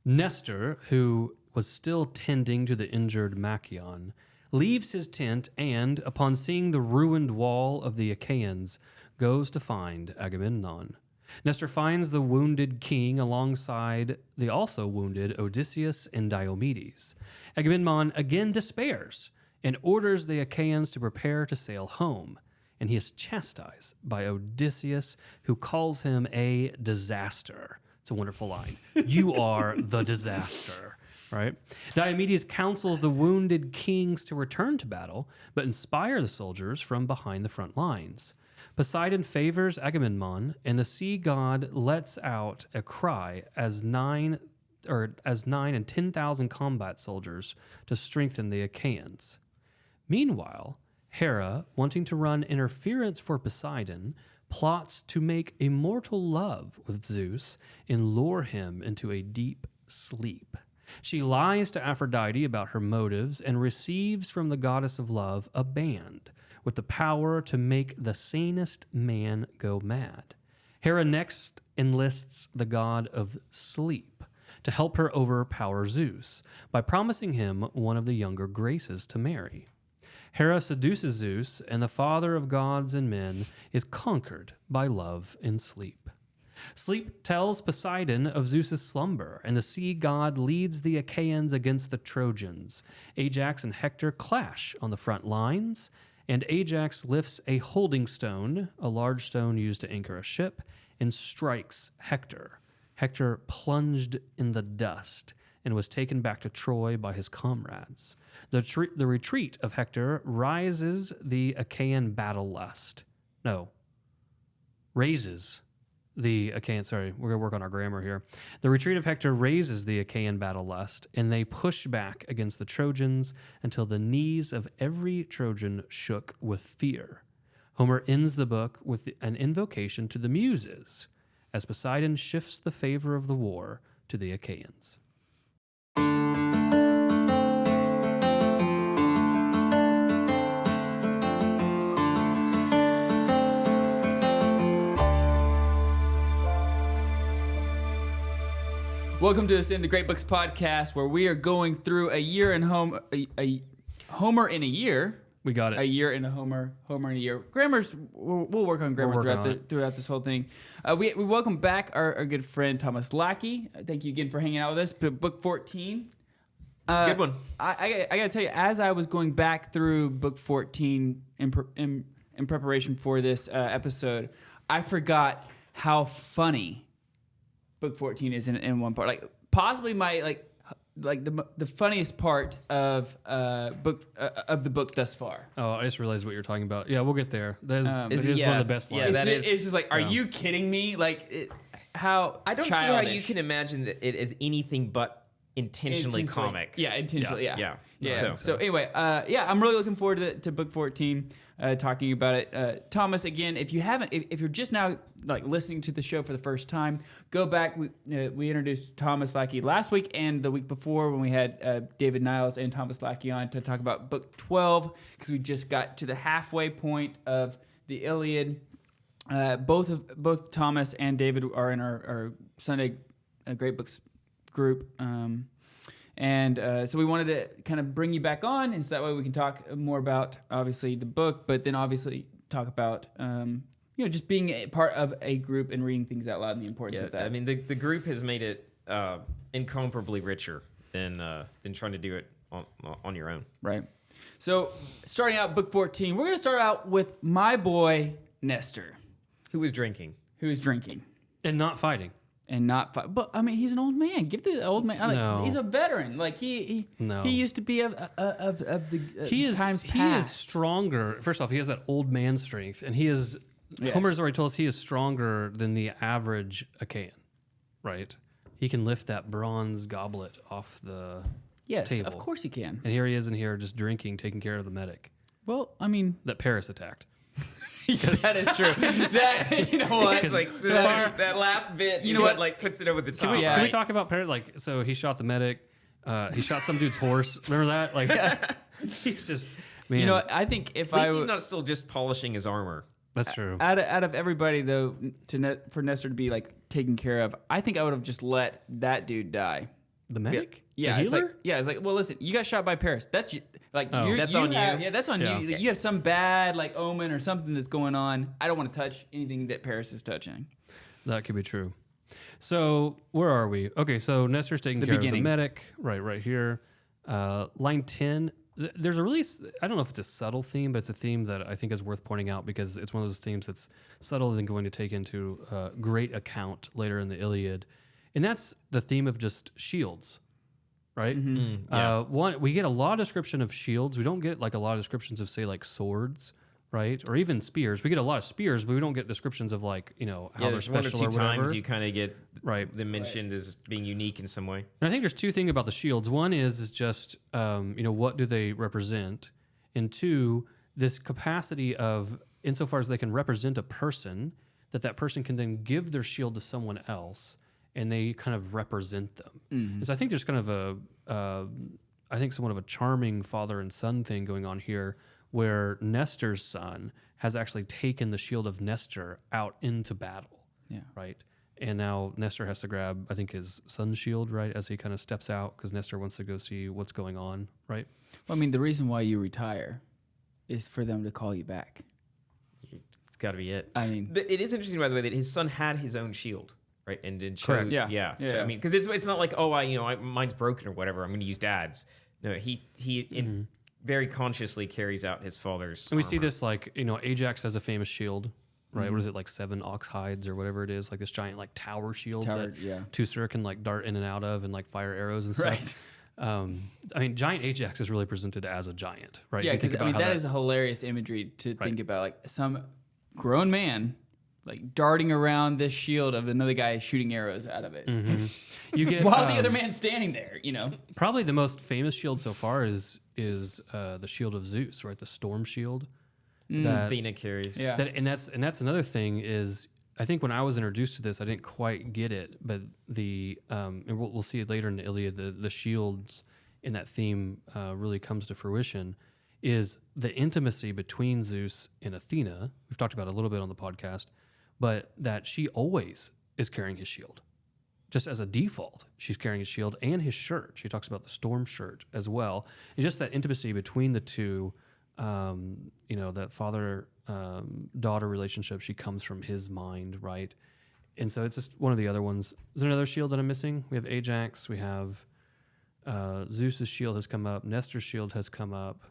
Nestor, who was still tending to the injured Machaon, leaves his tent and, upon seeing the ruined wall of the Achaeans, goes to find Agamemnon. Nestor finds the wounded king alongside the also wounded Odysseus and Diomedes. Agamemnon again despairs and orders the Achaeans to prepare to sail home, and he is chastised by Odysseus, who calls him a disaster. It's a wonderful line. You are the disaster, right? Diomedes counsels the wounded kings to return to battle, but inspire the soldiers from behind the front lines. Poseidon favors Agamemnon, and the sea god lets out a cry as 9 and 10,000 combat soldiers to strengthen the Achaeans. Meanwhile, Hera, wanting to run interference for Poseidon, plots to make a mortal love with Zeus and lure him into a deep sleep. She lies to Aphrodite about her motives and receives from the goddess of love a band with the power to make the sanest man go mad. Hera next enlists the god of sleep to help her overpower Zeus by promising him one of the younger Graces to marry. Hera seduces Zeus, and the father of gods and men is conquered by love and sleep. Sleep tells Poseidon of Zeus's slumber, and the sea god leads the Achaeans against the Trojans. Ajax and Hector clash on the front lines, and Ajax lifts a holding stone, a large stone used to anchor a ship, and strikes Hector. Hector plunged in the dust and was taken back to Troy by his comrades. The retreat of Hector raises the Achaean battle lust. Raises the Achaean, sorry, we're going to work on our grammar here. The retreat of Hector raises the Achaean battle lust, and they push back against the Trojans until the knees of every Trojan shook with fear. Homer ends the book with an invocation to the Muses, as Poseidon shifts the favor of the war to the Achaeans. Welcome to this In the Great Books podcast, where we are going through a year in Homer in a year. We got it. A year in a Homer in a year. Grammars, we'll work on grammar throughout this whole thing. We welcome back our good friend Thomas Lackey. Thank you again for hanging out with us. Book 14. It's a good one. I got to tell you, as I was going back through book 14 in preparation for this episode, I forgot how funny book 14 is in one part. Like possibly my the funniest part of the book thus far. Oh, I just realized what you're talking about. Yeah, we'll get there. It is one of the best lines. Yeah, it's just like, are you kidding me? Like, how I don't childish. see how you can imagine that it is anything but intentionally comic. Yeah, intentionally. Yeah. So anyway, I'm really looking forward to book 14. Talking about it. Thomas, again, if you're just now like listening to the show for the first time, go back. We introduced Thomas Lackey last week and the week before when we had David Niles and Thomas Lackey on to talk about book 12, because we just got to the halfway point of the Iliad. Both Thomas and David are in our Sunday Great Books group. So we wanted to kind of bring you back on, and so that way we can talk more about, obviously, the book, but then obviously talk about, just being a part of a group and reading things out loud and the importance of that. I mean, the group has made it incomparably richer than trying to do it on your own. Right. So starting out book 14, we're going to start out with my boy, Nestor. Who was drinking. And not fighting. And not fight. But I mean, he's an old man. Give the old man. No. He's a veteran. Like he used to be of the times past. He is stronger. First off, he has that old man strength, and he is. Yes. Homer's already told us he is stronger than the average Achaean, right? He can lift that bronze goblet off the table. Yes, of course he can. And here he is in here just drinking, taking care of the medic. Well, I mean, that Paris attacked. That is true. That, you know what? It's like that last bit. You know what? Like puts it over the top. Can we talk about Paris? Like, so he shot the medic. He shot some dude's horse. Remember that? Like, he's just man. You know what? I think if he's not still just polishing his armor. That's true. Out of everybody though, for Nestor to be like taken care of, I think I would have just let that dude die. The medic? Yeah, The it's healer? like it's like, well, listen, you got shot by Paris. That's like Oh. That's on you. Yeah, that's on Yeah. you. You have some bad like omen or something that's going on. I don't want to touch anything that Paris is touching. That could be true. So where are we? Okay, so Nestor's taking The care beginning. of the medic, right here. Line 10, there's a really, I don't know if it's a subtle theme, but it's a theme that I think is worth pointing out because it's one of those themes that's subtle and going to take into great account later in the Iliad. And that's the theme of just shields, right? One, we get a lot of description of shields. We don't get like a lot of descriptions of, say, like swords, right? Or even spears. We get a lot of spears, but we don't get descriptions of like, how they're there's one or special two or whatever. times you kind of get Right. them mentioned as being unique in some way. And I think there's two things about the shields. One is just what do they represent, and two, this capacity of insofar as they can represent a person, that person can then give their shield to someone else, and they kind of represent them. And so I think there's kind of somewhat of a charming father and son thing going on here, where Nestor's son has actually taken the shield of Nestor out into battle. Yeah. Right. And now Nestor has to grab, I think, his son's shield, right, as he kind of steps out because Nestor wants to go see what's going on, right? Well, I mean, the reason why you retire is for them to call you back. It's got to be it. I mean, But it is interesting, by the way, that his son had his own shield, right? And did show, Correct. Yeah. So, I mean, because it's not like, mine's broken or whatever, I'm going to use dad's. No, he very consciously carries out his father's. And we see armor. this, like, Ajax has a famous shield, right? What is it, like 7 ox hides or whatever it is, like this giant, like, tower shield that Teucer can, like, dart in and out of and, like, fire arrows and stuff. Right. Giant Ajax is really presented as a giant, right? Yeah, If you think because about how that is a hilarious imagery to think about, like some grown man like darting around this shield of another guy shooting arrows out of it, you get while the other man's standing there. probably the most famous shield so far is the shield of Zeus, right? The storm shield. That, Athena carries. Yeah. and that's another thing is I think when I was introduced to this I didn't quite get it, but and we'll see it later in the Iliad, the shields in that theme really comes to fruition, is the intimacy between Zeus and Athena. We've talked about it a little bit on the podcast, but that she always is carrying his shield. Just as a default, she's carrying his shield and his shirt. She talks about the storm shirt as well. And just that intimacy between the two, that father-daughter relationship, she comes from his mind, right? And so it's just one of the other ones. Is there another shield that I'm missing? We have Ajax. We have Zeus's shield has come up. Nestor's shield has come up.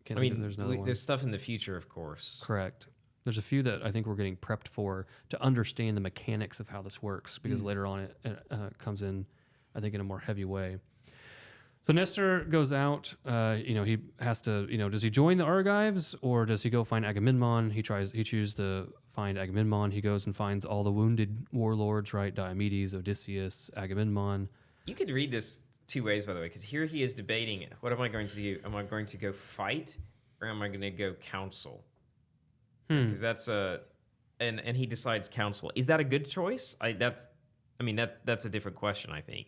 Can't think if there's another one. There's stuff in the future, of course. Correct. There's a few that I think we're getting prepped for to understand the mechanics of how this works, because later on it comes in, I think, in a more heavy way. So Nestor goes out. He has to. Does he join the Argives or does he go find Agamemnon? He chooses to find Agamemnon. He goes and finds all the wounded warlords, right? Diomedes, Odysseus, Agamemnon. You could read this two ways, by the way, because here he is debating, what am I going to do? Am I going to go fight or am I going to go counsel? Because that's and he decides counsel. Is that a good choice? That's a different question, I think.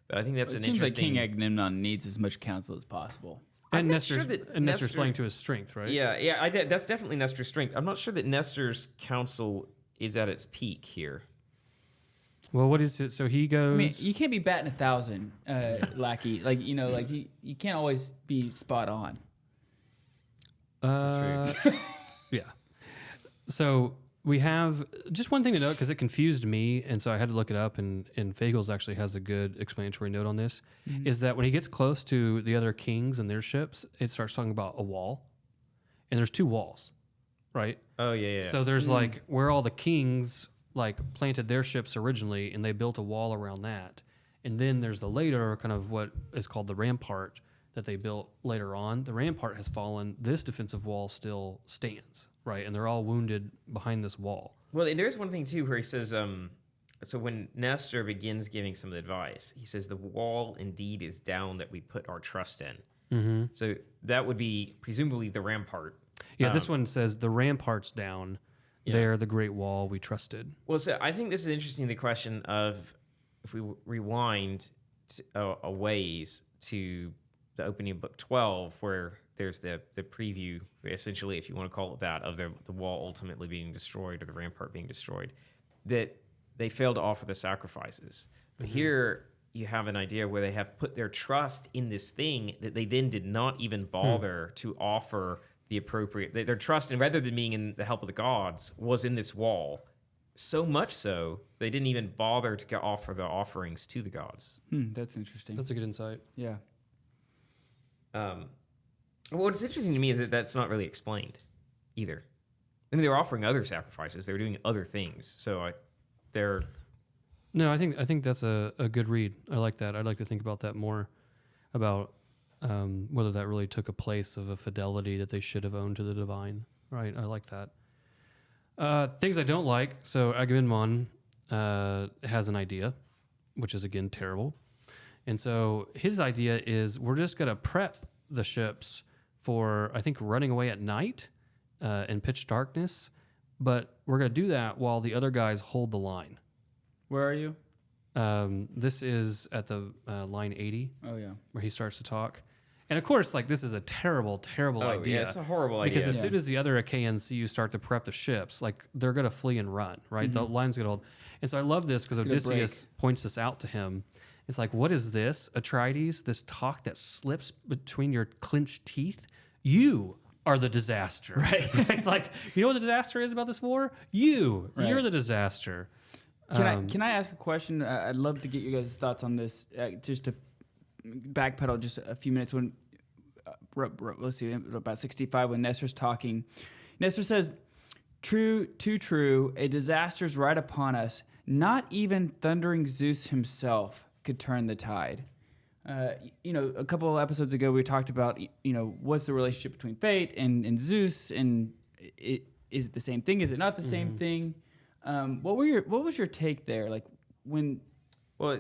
But I think that's It an seems like interesting. King Agamemnon needs as much counsel as possible. And I'm not sure Nestor's that Nestor's Nestor- playing to his strength, right? Yeah, that's definitely Nestor's strength. I'm not sure that Nestor's counsel is at its peak here. Well, what is it? So he goes. I mean, you can't be batting 1,000, Lackey. You can't always be spot on. Yeah. So we have just one thing to note, because it confused me, and so I had to look it up, and Fagels actually has a good explanatory note on this, is that when he gets close to the other kings and their ships, it starts talking about a wall, and there's 2 walls, right? Oh, yeah. So there's like where all the kings like planted their ships originally, and they built a wall around that. And then there's the later kind of what is called the rampart that they built later on. The rampart has fallen. This defensive wall still stands, right? And they're all wounded behind this wall. Well, and there's one thing, too, where he says, so when Nestor begins giving some advice, he says, the wall indeed is down that we put our trust in. So that would be presumably the rampart. Yeah, this one says the rampart's down. There, the great wall we trusted. Well, so I think this is interesting, the question of, if we rewind a ways to the opening of book 12, where there's the preview, essentially, if you want to call it that, of the wall ultimately being destroyed or the rampart being destroyed, that they failed to offer the sacrifices. But here, you have an idea where they have put their trust in this thing that they then did not even bother to offer the appropriate. Their trust, and rather than being in the help of the gods, was in this wall. So much so, they didn't even bother to offer the offerings to the gods. That's interesting. That's a good insight. Yeah. What's interesting to me is that that's not really explained either. I mean, they were offering other sacrifices. They were doing other things. So they're... No, I think that's a good read. I like that. I'd like to think about that more, about whether that really took a place of a fidelity that they should have owned to the divine. Right, I like that. Things I don't like. So Agamemnon has an idea, which is, again, terrible. And so his idea is we're just going to prep the ships for, I think, running away at night in pitch darkness. But we're going to do that while the other guys hold the line. Where are you? This is at the line 80. Oh, yeah. Where he starts to talk. And of course, like, this is a terrible, terrible idea. Yeah, it's a horrible idea. Because as soon as the other Achaeans see you start to prep the ships, like, they're going to flee and run, right? The line's going to hold. And so I love this because Odysseus points this out to him. It's like, what is this, Atrides? This talk that slips between your clenched teeth? You are the disaster. Right. Like, you know what the disaster is about this war? You're the disaster. Can I ask a question? I'd love to get you guys' thoughts on this. Just to backpedal just a few minutes, when let's see, about 65, when Nestor's talking, Nestor says, "True, too true. A disaster's right upon us. Not even thundering Zeus himself could turn the tide." A couple of episodes ago, we talked about what's the relationship between fate and Zeus, and is it the same thing? Is it not the same thing? What was your take there? Like, when... Well,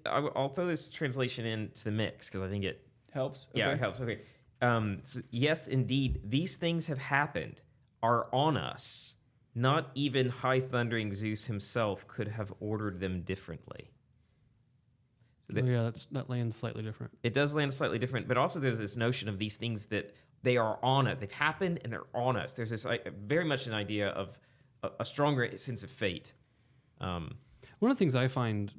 I'll throw this translation into the mix because I think it helps. Yeah, it helps. Okay. So yes, indeed, these things have happened, are on us. Not even high thundering Zeus himself could have ordered them differently. So that lands slightly different. It does land slightly different, but also there's this notion of these things that they are on it. They've happened and they're on us. There's this very much an idea of a stronger sense of fate. One of the things I find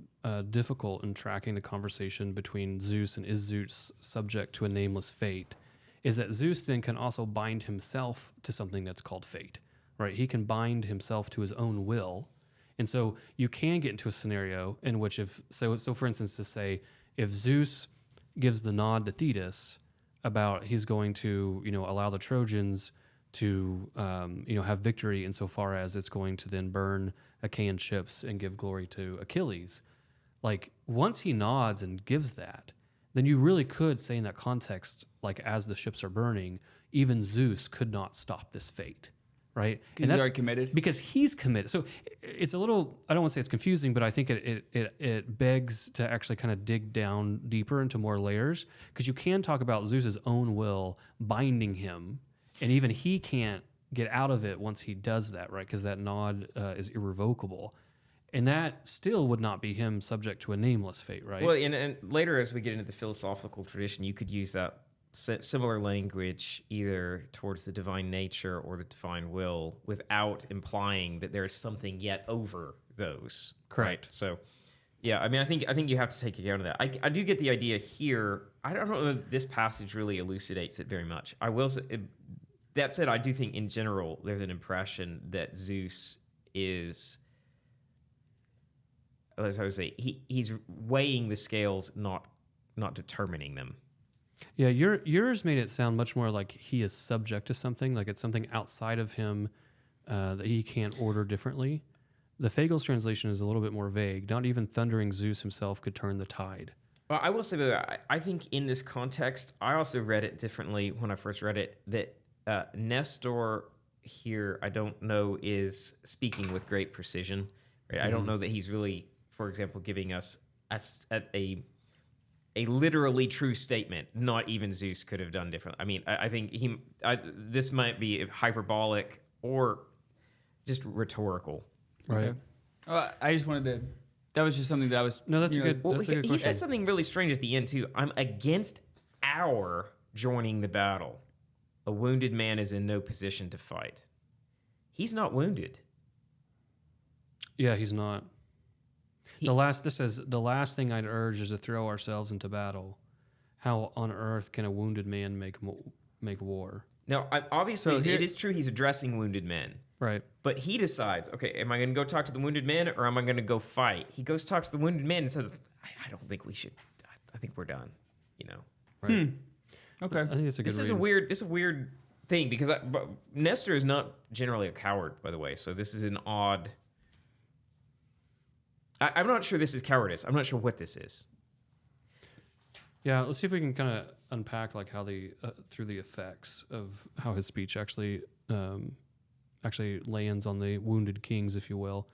difficult in tracking the conversation between Zeus and is Zeus subject to a nameless fate is that Zeus then can also bind himself to something that's called fate, right? He can bind himself to his own will. And so you can get into a scenario in which so for instance, to say, if Zeus gives the nod to Thetis about he's going to, allow the Trojans to, have victory insofar as it's going to then burn Achaean ships and give glory to Achilles. Like, once he nods and gives that, then you really could say in that context, like, as the ships are burning, even Zeus could not stop this fate, right? Because he's already committed? Because he's committed. So it's a little, I don't want to say it's confusing, but I think it begs to actually kind of dig down deeper into more layers, because you can talk about Zeus's own will binding him, and even he can't get out of it once he does that, right? Because that nod is irrevocable. And that still would not be him subject to a nameless fate, right? Well, and later as we get into the philosophical tradition, you could use that similar language either towards the divine nature or the divine will without implying that there is something yet over those. Correct. Right? So, yeah, I mean, I think you have to take account of that. I do get the idea here. I don't know if this passage really elucidates it very much. I will say, that said, I do think in general there's an impression that Zeus is... As I would say, he's weighing the scales, not determining them. Yeah, yours made it sound much more like he is subject to something, like it's something outside of him that he can't order differently. The Fagel's translation is a little bit more vague. Not even thundering Zeus himself could turn the tide. Well, I will say that I think in this context, I also read it differently when I first read it, that Nestor here, I don't know, is speaking with great precision. Right? I don't know that he's really... for example, giving us a literally true statement. Not even Zeus could have done different. I mean, I think this might be hyperbolic or just rhetorical. Right. Okay. I just wanted to. That was just something that I was. No, that's a good. That's a good he question. says something really strange at the end too. I'm against our joining the battle. A wounded man is in no position to fight. He's not wounded. Yeah, he's not. This says, the last thing I'd urge is to throw ourselves into battle. How on earth can a wounded man make war? Now, obviously, So here- it is true he's addressing wounded men. Right. But he decides, okay, am I going to go talk to the wounded men or am I going to go fight? He goes talk to the wounded men and says, I don't think we should. I think we're done. You know. Right. Okay. I think it's a good This is a weird thing because but Nestor is not generally a coward, by the way. So this is an odd. I'm not sure this is cowardice. I'm not sure what this is. Yeah, let's see if we can kind of unpack like how through the effects of how his speech actually lands on the wounded kings, if you will.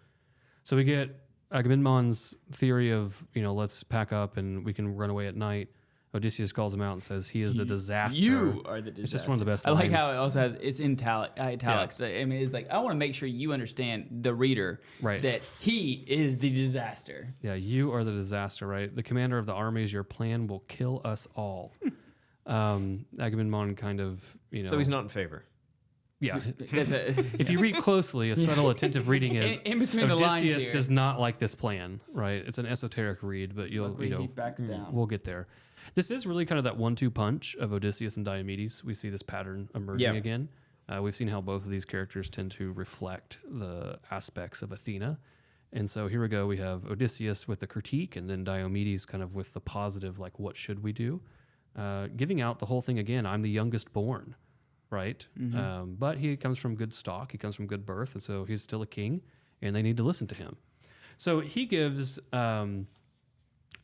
So we get Agamemnon's theory of, let's pack up and we can run away at night. Odysseus calls him out and says he is the disaster. You are the disaster. It's just one of the best I like lines. how it also has it's in italics. I mean, it's like I want to make sure you understand the reader Right. that he is the disaster. Yeah, you are the disaster, right? The commander of the armies, your plan will kill us all. Agamemnon kind of, So he's not in favor. yeah. That's a, If you read closely, a subtle, attentive reading is in between the lines Odysseus here. does not like this plan, right? It's an esoteric read, but Luckily, he backs down. we'll get there. This is really kind of that 1-2 punch of Odysseus and Diomedes. We see this pattern emerging again. We've seen how both of these characters tend to reflect the aspects of Athena. And so here we go. We have Odysseus with the critique and then Diomedes kind of with the positive, like, what should we do? Giving out the whole thing again. I'm the youngest born, right? But he comes from good stock. He comes from good birth. And so he's still a king and they need to listen to him. So he gives...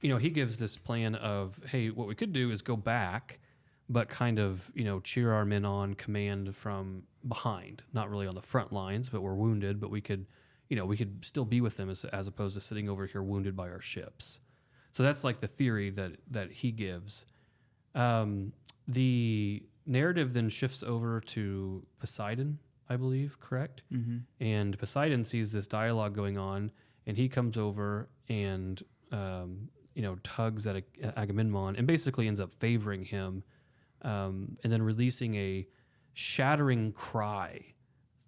he gives this plan of, hey, what we could do is go back, but kind of, cheer our men on, command from behind, not really on the front lines, but we're wounded, but we could still be with them as opposed to sitting over here wounded by our ships. So that's like the theory that he gives. The narrative then shifts over to Poseidon, I believe, correct? Mm-hmm. And Poseidon sees this dialogue going on, and he comes over and tugs at Agamemnon and basically ends up favoring him, and then releasing a shattering cry,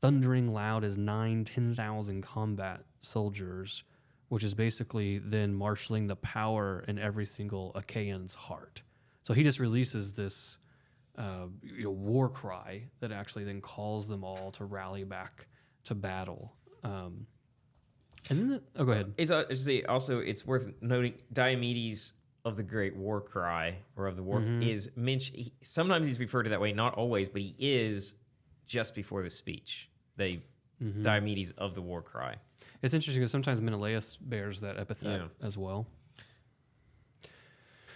thundering loud as 10,000 combat soldiers, which is basically then marshaling the power in every single Achaean's heart. So he just releases this war cry that actually then calls them all to rally back to battle. And then, go ahead. It's worth noting Diomedes of the Great War Cry or of the war is mentioned. Sometimes he's referred to that way, not always, but he is just before the speech. Diomedes of the War Cry. It's interesting because sometimes Menelaus bears that epithet as well.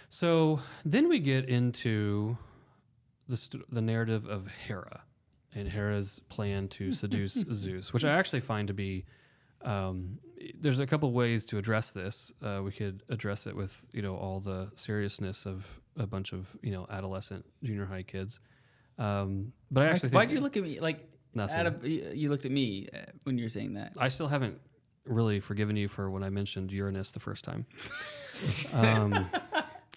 So then we get into the narrative of Hera and Hera's plan to seduce Zeus, which I actually find to be. There's a couple ways to address this. We could address it with all the seriousness of a bunch of adolescent junior high kids. But I actually Why'd think you look at me like? Nothing. You looked at me when you were saying that. I still haven't really forgiven you for when I mentioned Uranus the first time. Thomas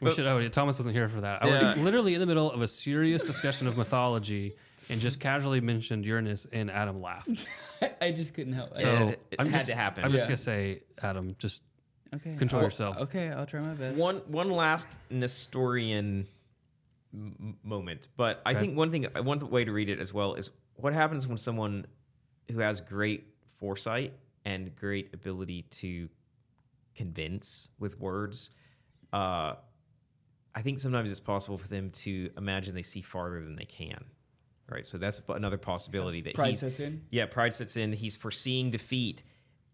wasn't here for that. I was literally in the middle of a serious discussion of mythology and just casually mentioned Uranus, and Adam laughed. I just couldn't help it. So it had to happen. I'm just gonna say, Adam, just control yourself. Okay, I'll try my best. One last Nestorian moment, but I think one way to read it as well is what happens when someone who has great foresight and great ability to convince with words. I think sometimes it's possible for them to imagine they see farther than they can. Right, so that's another possibility that pride sets in. Yeah, pride sets in. He's foreseeing defeat,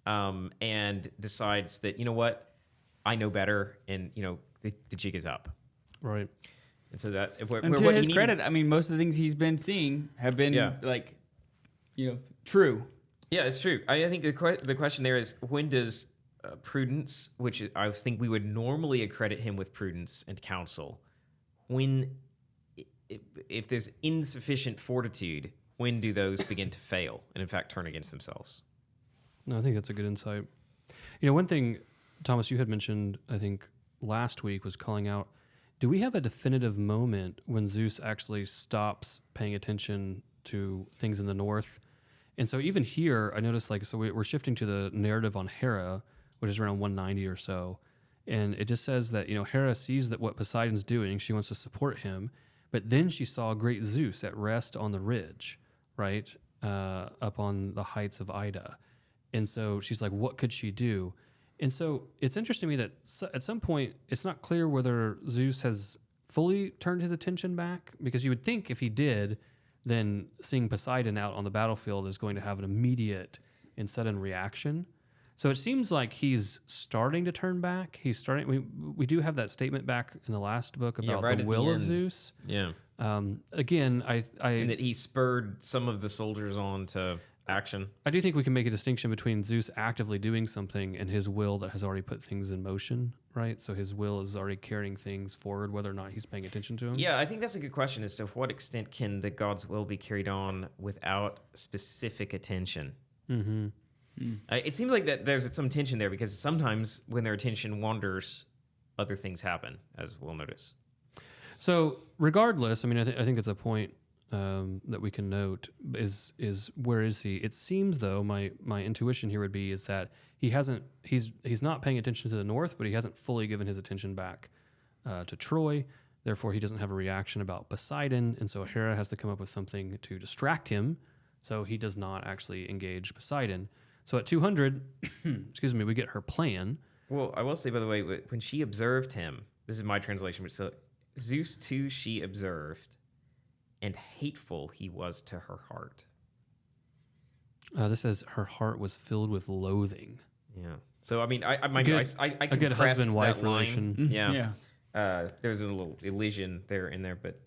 and decides that what, I know better, and the jig is up. Right. And so that And to his credit, I mean, most of the things he's been seeing have been true. Yeah, it's true. I think the question there is when does prudence, which I think we would normally accredit him with prudence and counsel, if there's insufficient fortitude, when do those begin to fail and in fact turn against themselves? No, I think that's a good insight. One thing, Thomas, you had mentioned, I think last week, was calling out, do we have a definitive moment when Zeus actually stops paying attention to things in the north? And so even here, I noticed we're shifting to the narrative on Hera, which is around 190 or so. And it just says that, Hera sees that what Poseidon's doing, she wants to support him, but then she saw great Zeus at rest on the ridge, right, up on the heights of Ida. And so she's like, what could she do? And so it's interesting to me that at some point, it's not clear whether Zeus has fully turned his attention back, because you would think if he did, then seeing Poseidon out on the battlefield is going to have an immediate and sudden reaction. So it seems like he's starting to turn back. He's starting. We do have that statement back in the last book about right the at will the of end. Zeus. Yeah. Again, And that he spurred some of the soldiers on to action. I do think we can make a distinction between Zeus actively doing something and his will that has already put things in motion, right? So his will is already carrying things forward, whether or not he's paying attention to him. Yeah, I think that's a good question as to what extent can the God's will be carried on without specific attention. Mm-hmm. It seems like that there's some tension there, because sometimes when their attention wanders, other things happen, as we'll notice. So regardless, I mean, I think it's a point that we can note is where is he? It seems though, my intuition here would be is that he's not paying attention to the north, but he hasn't fully given his attention back to Troy. Therefore, he doesn't have a reaction about Poseidon, and so Hera has to come up with something to distract him, so he does not actually engage Poseidon. So at 200, excuse me, we get her plan. Well, I will say, by the way, when she observed him, this is my translation, but so Zeus too she observed, and hateful he was to her heart. This says her heart was filled with loathing. Yeah. So I mean, I A good compressed husband-wife that line. relation. Yeah. There's a little elision there in there, but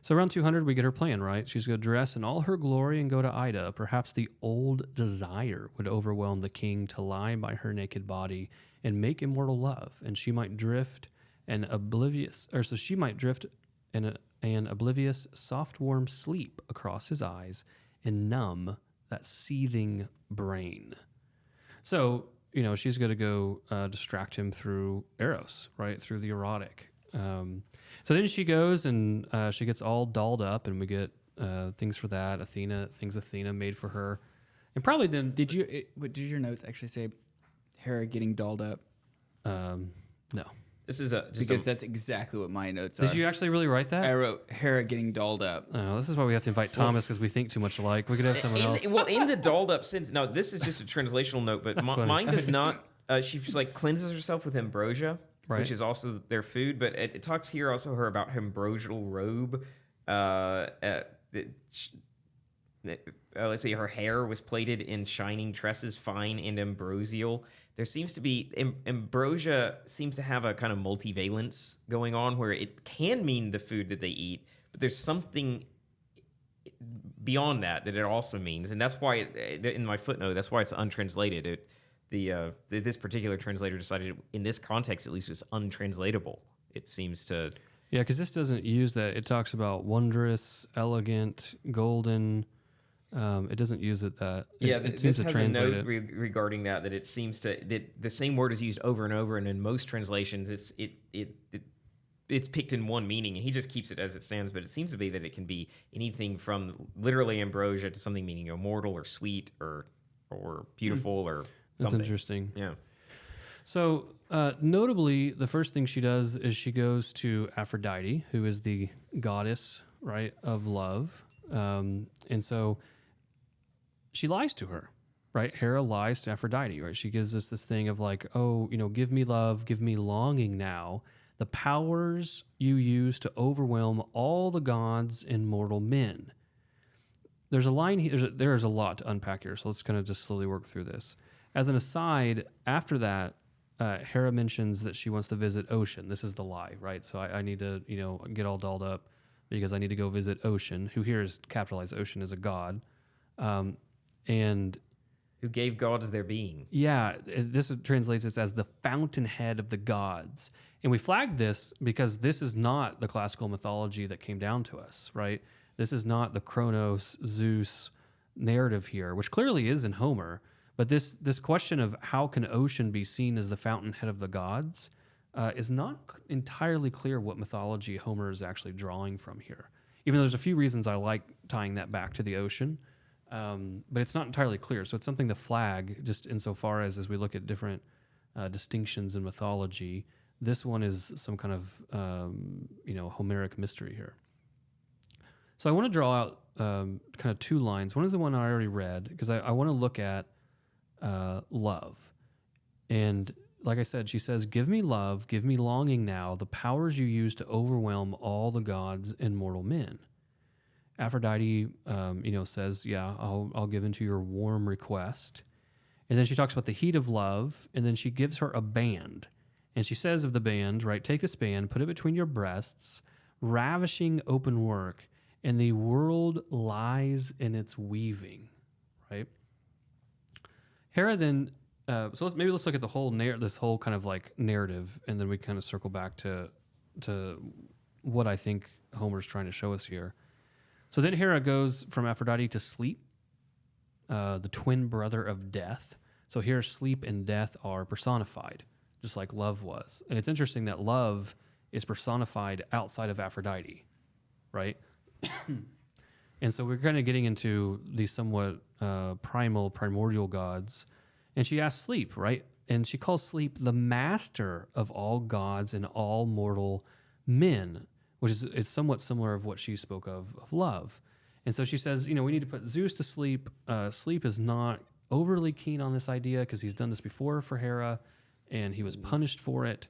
So around 200, we get her plan, right? She's going to dress in all her glory and go to Ida. Perhaps the old desire would overwhelm the king to lie by her naked body and make immortal love, and she might drift an oblivious soft, warm sleep across his eyes and numb that seething brain. So, she's going to go distract him through Eros, right? Through the erotic. So then she goes and she gets all dolled up, and we get things for that. Things Athena made for her. And probably then... Did your notes actually say Hera getting dolled up? No. this is That's exactly what my notes are. Did you actually really write that? I wrote Hera getting dolled up. Oh, this is why we have to invite Thomas, because we think too much alike. We could have someone else. Well, in the dolled up sense, now this is just a translational note, but funny. mine does not. She's like cleanses herself with ambrosia, Right. which is also their food. But it talks here also her about her ambrosial robe. Let's see, her hair was plaited in shining tresses, fine and ambrosial. There seems to be ambrosia seems to have a kind of multivalence going on, where it can mean the food that they eat, but there's something beyond that it also means, and that's why in my footnote, that's why it's untranslated. This particular translator decided, in this context at least, it's untranslatable. It seems to. Yeah, because this doesn't use that. It talks about wondrous, elegant, golden. It doesn't use it that. It seems this to has a translate note it. regarding that it seems that the same word is used over and over, and in most translations, it's picked in one meaning, and he just keeps it as it stands. But it seems to be that it can be anything from literally ambrosia to something meaning immortal or sweet or beautiful or That's something. interesting. Yeah. So, notably, the first thing she does is she goes to Aphrodite, who is the goddess, right, of love. And so she lies to her, right? Hera lies to Aphrodite, right? She gives us this thing of like, oh, give me love, give me longing now, the powers you use to overwhelm all the gods and mortal men. There's a line here, there's a lot to unpack here, so let's kind of just slowly work through this. As an aside, after that, Hera mentions that she wants to visit Ocean. This is the lie, right? So I need to, get all dolled up because I need to go visit Ocean, who here is capitalized. Ocean is a god. And Who gave gods their being. yeah, this translates it as the fountainhead of the gods. And we flagged this because this is not the classical mythology that came down to us, right? This is not the Kronos, Zeus narrative here, which clearly is in Homer. But this question of how can Ocean be seen as the fountainhead of the gods is not entirely clear what mythology Homer is actually drawing from here. Even though there's a few reasons I like tying that back to the ocean, but it's not entirely clear. So it's something to flag, just insofar as we look at different distinctions in mythology. This one is some kind of Homeric mystery here. So I want to draw out kind of two lines. One is the one I already read, because I want to look at love. And like I said, she says, "Give me love, give me longing now, the powers you use to overwhelm all the gods and mortal men." Aphrodite, says, "Yeah, I'll give into your warm request." And then she talks about the heat of love, and then she gives her a band. And she says of the band, right, "Take this band, put it between your breasts, ravishing open work, and the world lies in its weaving," right? Hera then, let's look at the whole this whole kind of like narrative, and then we kind of circle back to what I think Homer's trying to show us here. So then Hera goes from Aphrodite to Sleep, the twin brother of death. So here Sleep and death are personified, just like love was. And it's interesting that love is personified outside of Aphrodite, right? And so we're kind of getting into these somewhat primordial gods. And she asks Sleep, right? And she calls Sleep the master of all gods and all mortal men, which is somewhat similar of what she spoke of love. And so she says, we need to put Zeus to sleep. Sleep is not overly keen on this idea because he's done this before for Hera, and he was punished for it.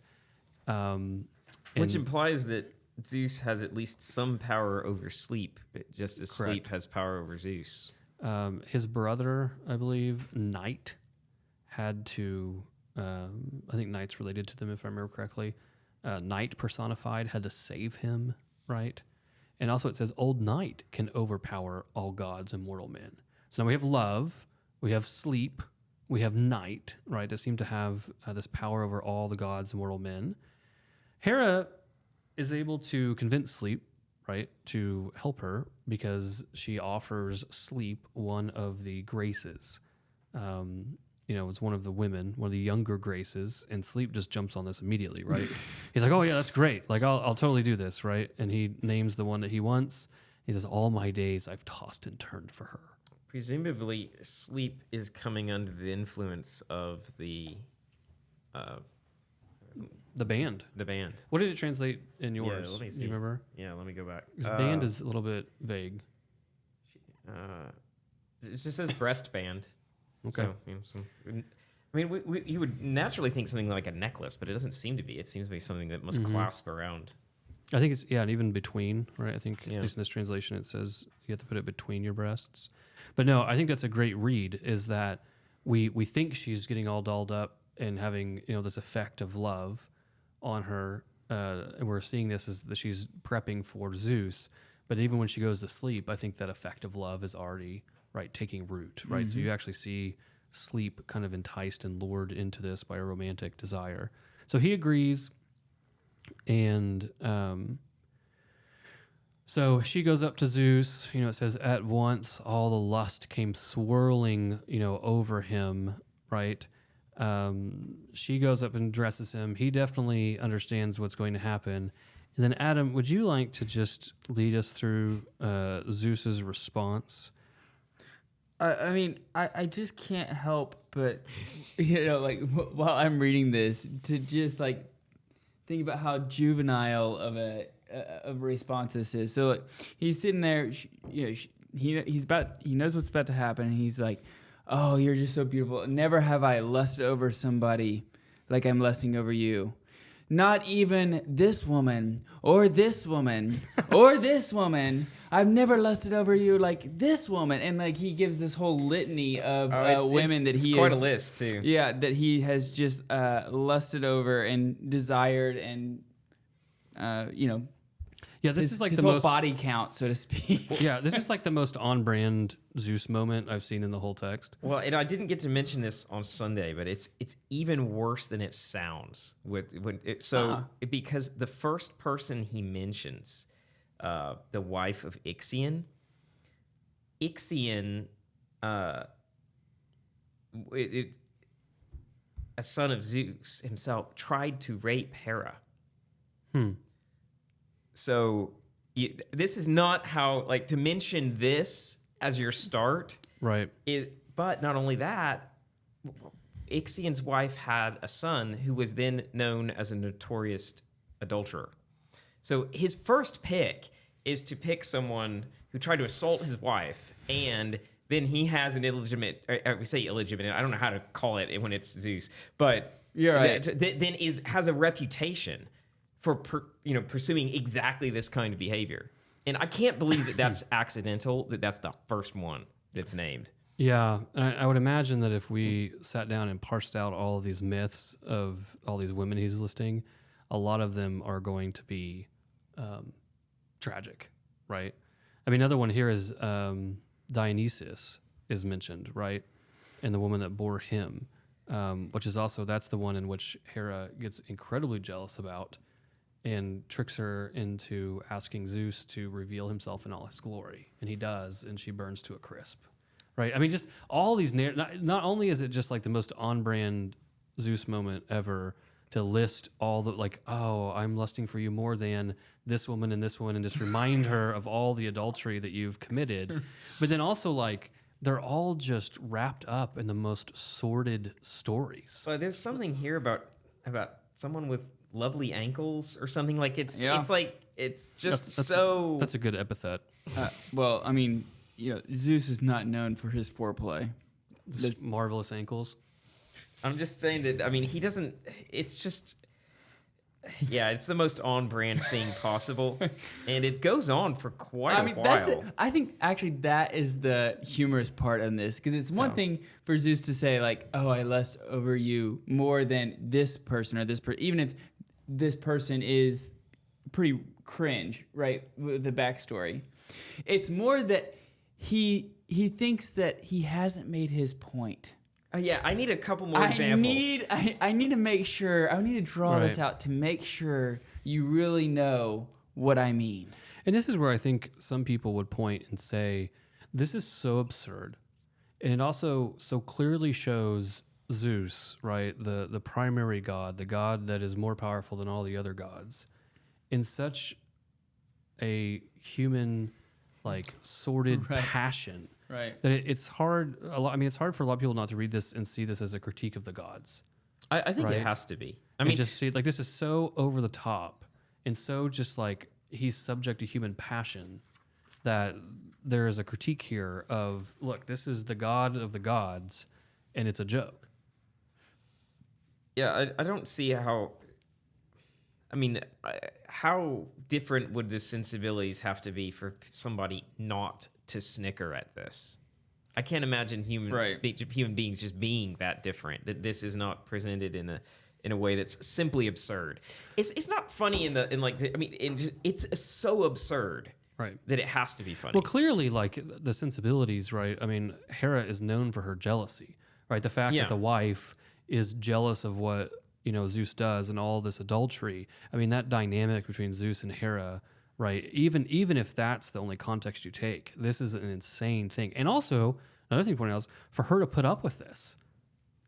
Which implies that Zeus has at least some power over Sleep, just as Correct. Sleep has power over Zeus. His brother, I believe, Night, had to, I think Night's related to them if I remember correctly. Night personified had to save him, right? And also it says old Night can overpower all gods and mortal men. So now we have love, we have Sleep, we have Night, right, that seem to have this power over all the gods and mortal men. Hera is able to convince Sleep, right, to help her because she offers Sleep one of the graces. It's one of the women, one of the younger graces, and Sleep just jumps on this immediately, right? He's like, "Oh yeah, that's great. Like I'll totally do this," right? And he names the one that he wants. He says, "All my days I've tossed and turned for her." Presumably, Sleep is coming under the influence of the band. The band. What did it translate in yours? Let me see. Do you remember? Yeah, let me go back. Because band is a little bit vague. It just says breast band. Okay. So, you would naturally think something like a necklace, but it doesn't seem to be. It seems to be something that must clasp around. I think it's, and even between, right? I think, Yeah. at least in this translation, it says you have to put it between your breasts. But no, I think that's a great read, is that we think she's getting all dolled up and having, this effect of love on her. And we're seeing this as that she's prepping for Zeus. But even when she goes to sleep, I think that effect of love is already, right, taking root, right? So you actually see Sleep kind of enticed and lured into this by a romantic desire. So he agrees. And so she goes up to Zeus. It says, "At once all the lust came swirling, over him," right? She goes up and dresses him. He definitely understands what's going to happen. And then, Adam, would you like to just lead us through Zeus's response? I just can't help but, while I'm reading this, to just think about how juvenile of a response this is. So he's sitting there, he knows what's about to happen, and he's like, "Oh, you're just so beautiful. Never have I lusted over somebody like I'm lusting over you. Not even this woman, or this woman, or this woman. I've never lusted over you like this woman." And he gives this whole litany of women that he quite is, a list too. Yeah, that he has just lusted over and desired, and Yeah, this his, is like his the whole most body count, so to speak. Yeah, this is like the most on-brand Zeus moment I've seen in the whole text. Well, and I didn't get to mention this on Sunday, but it's even worse than it sounds. Because the first person he mentions, the wife of Ixion, a son of Zeus himself, tried to rape Hera. So this is not how, to mention this as your start Right. But not only that, Ixion's wife had a son who was then known as a notorious adulterer. So his first pick is to pick someone who tried to assault his wife, and then he has an illegitimate, we say illegitimate, I don't know how to call it when it's Zeus, but You're right. then has a reputation for pursuing exactly this kind of behavior. And I can't believe that that's accidental, that's the first one that's named. Yeah, and I would imagine that if we sat down and parsed out all of these myths of all these women he's listing, a lot of them are going to be tragic, right? I mean, another one here is Dionysus is mentioned, right? And the woman that bore him, which is also, that's the one in which Hera gets incredibly jealous about and tricks her into asking Zeus to reveal himself in all his glory. And he does, and she burns to a crisp. Right. I mean, just all these not only is it just like the most on-brand Zeus moment ever to list all the like, oh, I'm lusting for you more than this woman and this one, and just remind her of all the adultery that you've committed. But then also like they're all just wrapped up in the most sordid stories. But there's something here about someone with lovely ankles or something, like it's like it's just That's a good epithet. Well, I mean, Zeus is not known for his foreplay. Just marvelous ankles. I'm just saying that, I mean, he doesn't, it's just, it's the most on-brand thing possible. And it goes on for quite a while. That's it. I think actually that is the humorous part in this, because it's one thing for Zeus to say like, oh, I lust over you more than this person or this person, even if this person is pretty cringe, right, with the backstory. It's more that he thinks that he hasn't made his point. I need a couple more examples. I need to make sure. I need to draw this out to make sure you really know what I mean. And this is where I think some people would point and say, this is so absurd. And it also so clearly shows Zeus, right, the primary god, the god that is more powerful than all the other gods, in such a human, like, sordid passion. Right. That it's hard. It's hard for a lot of people not to read this and see this as a critique of the gods. I think it has to be. I mean, just see like this is so over the top and so just like he's subject to human passion that there is a critique here of, look, this is the god of the gods, and it's a joke. Yeah, I don't see how. I mean, how different would the sensibilities have to be for somebody not to snicker at this? I can't imagine human beings just being that different. That this is not presented in a way that's simply absurd. It's not funny it's so absurd, right, that it has to be funny. Well, clearly, like the sensibilities, right? I mean, Hera is known for her jealousy, right? The fact that the wife is jealous of what Zeus does and all this adultery. I mean, that dynamic between Zeus and Hera, right? Even if that's the only context you take, this is an insane thing. And also, another thing to point out is for her to put up with this,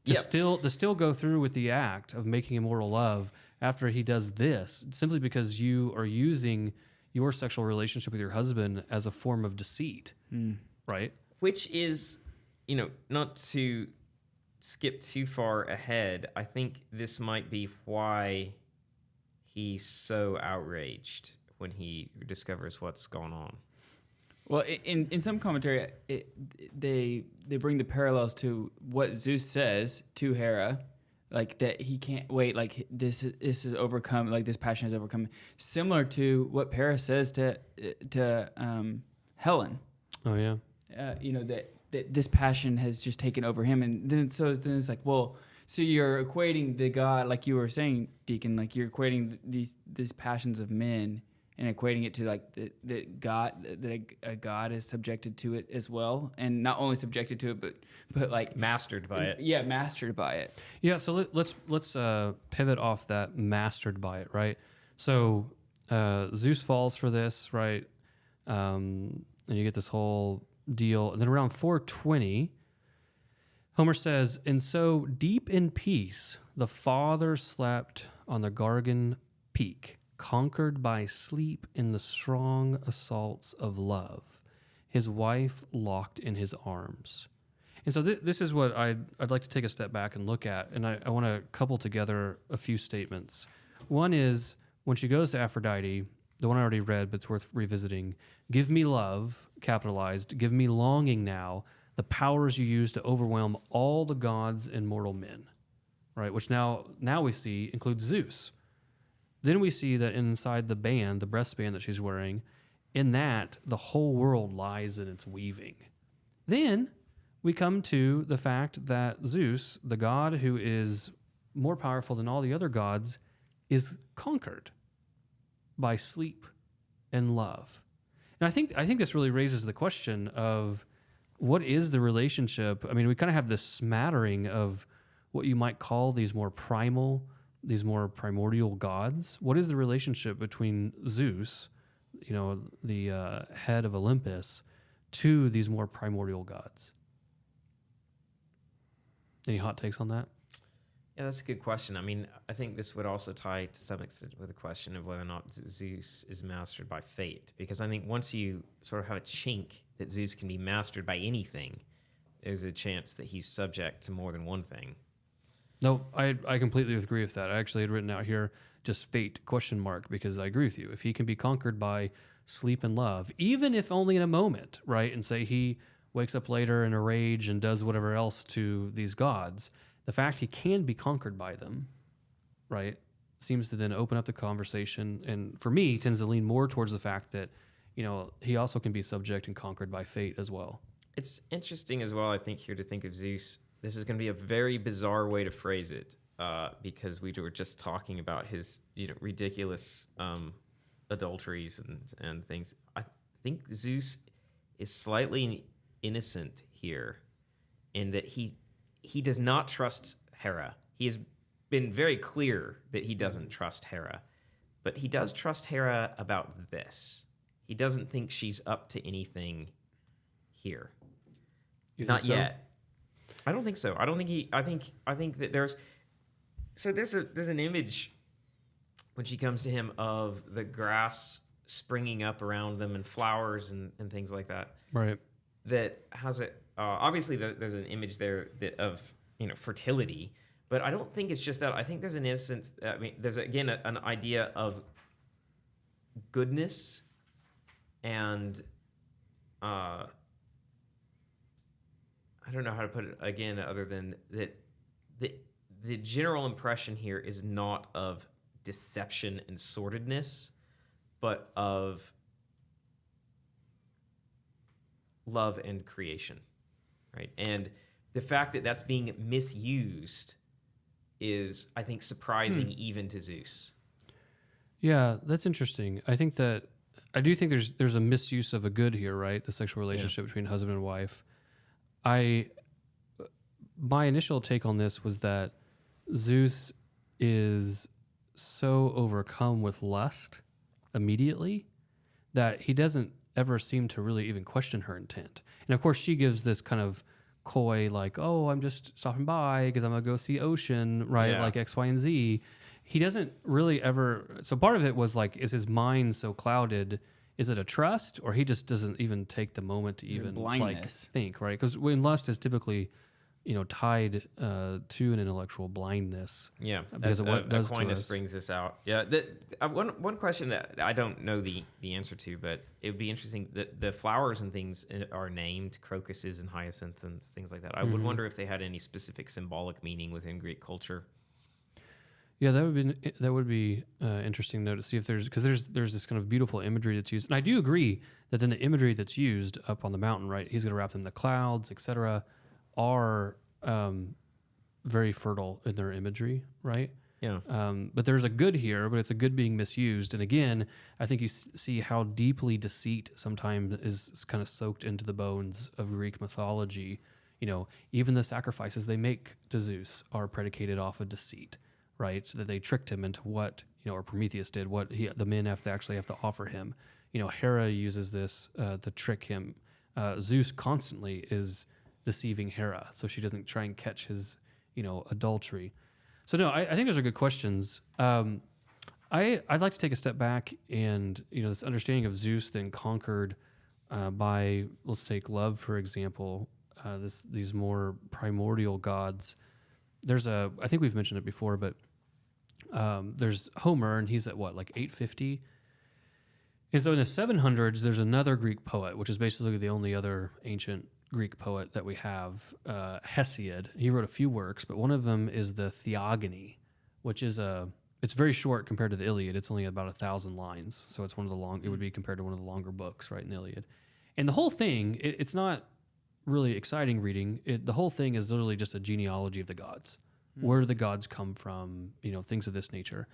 to still go through with the act of making immoral love after he does this, simply because you are using your sexual relationship with your husband as a form of deceit, right? Which is, not to skip too far ahead, I think this might be why he's so outraged when he discovers what's going on. Well, in some commentary, they bring the parallels to what Zeus says to Hera, like that he can't wait, like this is overcome, like this passion is overcome, similar to what Paris says to Helen. Oh yeah, that this passion has just taken over him, and then it's like, well, so you're equating the god, like you were saying, Deacon, like you're equating these passions of men and equating it to like the god, that a god is subjected to it as well, and not only subjected to it, but like mastered by it. Yeah, mastered by it. Yeah. So let's pivot off that mastered by it, right? So Zeus falls for this, right? And you get this whole deal. And then around 420, Homer says, "And so deep in peace, the father slept on the Gargan peak, conquered by sleep in the strong assaults of love. his wife locked in his arms. And so this is what I'd like to take a step back and look at, and I want to couple together a few statements. One is when she goes to Aphrodite, the one I already read, but it's worth revisiting. Give me love, capitalized. Give me longing now, the powers you use to overwhelm all the gods and mortal men, right? Which now we see includes Zeus. Then we see that inside the band, the breastband that she's wearing, in that the whole world lies in its weaving. Then we come to the fact that Zeus, the god who is more powerful than all the other gods, is conquered by sleep and love. And I think this really raises the question of what is the relationship? I mean, we kind of have this smattering of what you might call these more primordial gods. What is the relationship between Zeus, the head of Olympus, to these more primordial gods? Any hot takes on that? Yeah, that's a good question. I mean, I think this would also tie to some extent with the question of whether or not Zeus is mastered by fate. Because I think once you sort of have a chink that Zeus can be mastered by anything, there's a chance that he's subject to more than one thing. No, I completely agree with that. I actually had written out here just fate ? Because I agree with you. If he can be conquered by sleep and love, even if only in a moment, right? And say he wakes up later in a rage and does whatever else to these gods, the fact he can be conquered by them, right, seems to then open up the conversation. And for me, tends to lean more towards the fact that, he also can be subject and conquered by fate as well. It's interesting as well, I think, here to think of Zeus. This is going to be a very bizarre way to phrase it, because we were just talking about his, ridiculous adulteries and things. I think Zeus is slightly innocent here in that he does not trust Hera. He has been very clear that he doesn't trust Hera, but he does trust Hera about this. He doesn't think she's up to anything here. Not yet. I don't think so. I don't think he. I think that there's an image when she comes to him of the grass springing up around them and flowers and things like that. Right. That has it. Obviously, there's an image there of fertility, but I don't think it's just that. I think there's an innocence. I mean, there's again an idea of goodness and I don't know how to put it again other than that. The general impression here is not of deception and sordidness, but of love and creation, right? And the fact that that's being misused is, I think, surprising even to Zeus. Yeah, that's interesting. I do think there's a misuse of a good here, right? The sexual relationship between husband and wife. My initial take on this was that Zeus is so overcome with lust immediately that he doesn't ever seem to really even question her intent. And of course, she gives this kind of coy, like, oh, I'm just stopping by because I'm going to go see Ocean, right? Yeah. Like X, Y, and Z. He doesn't really ever... So part of it was like, is his mind so clouded? Is it a trust? Or he just doesn't even take the moment to even think, right? Because when lust is typically, tied to an intellectual blindness. Yeah, because of what it does to Aquinas us. brings this out. Yeah, one question that I don't know the answer to, but it would be interesting. The flowers and things are named crocuses and hyacinths and things like that. I would wonder if they had any specific symbolic meaning within Greek culture. Yeah, that would be interesting though to see if there's this kind of beautiful imagery that's used, and I do agree that then the imagery that's used up on the mountain, right? He's going to wrap them in the clouds, etc., are very fertile in their imagery, right? Yeah. But there's a good here, but it's a good being misused, and again, I think you see how deeply deceit sometimes is kind of soaked into the bones of Greek mythology. Even the sacrifices they make to Zeus are predicated off of deceit. Right, so that they tricked him into what or Prometheus did, what the men have to offer him. Hera uses this to trick him. Zeus constantly is deceiving Hera, so she doesn't try and catch his adultery. So no, I think those are good questions. I'd like to take a step back and this understanding of Zeus then conquered let's take love for example. These more primordial gods. I think we've mentioned it before, but there's Homer, and he's at what, like 850. And so in the 700s, there's another Greek poet, which is basically the only other ancient Greek poet that we have, Hesiod. He wrote a few works, but one of them is the Theogony, which is it's very short compared to the Iliad. It's only about 1,000 lines, so it's one of the it would be compared to one of the longer books, right, in the Iliad. And the whole thing, it's not really exciting reading. The whole thing is literally just a genealogy of the gods. Where do the gods come from? Things of this nature.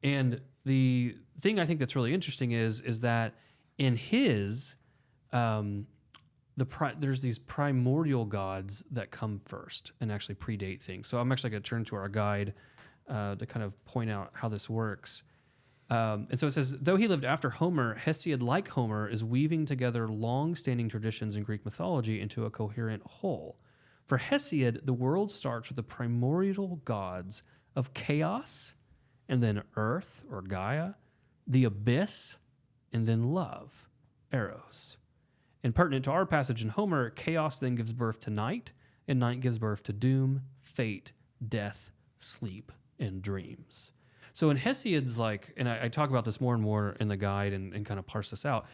And the thing I think that's really interesting is that in his, there's these primordial gods that come first and actually predate things. So I'm actually going to turn to our guide to kind of point out how this works. And so it says, though he lived after Homer, Hesiod, like Homer, is weaving together long-standing traditions in Greek mythology into a coherent whole. For Hesiod, the world starts with the primordial gods of chaos, and then earth, or Gaia, the abyss, and then love, Eros. And pertinent to our passage in Homer, chaos then gives birth to night, and night gives birth to doom, fate, death, sleep, and dreams. So in Hesiod's, and I talk about this more and more in the guide and kind of parse this out,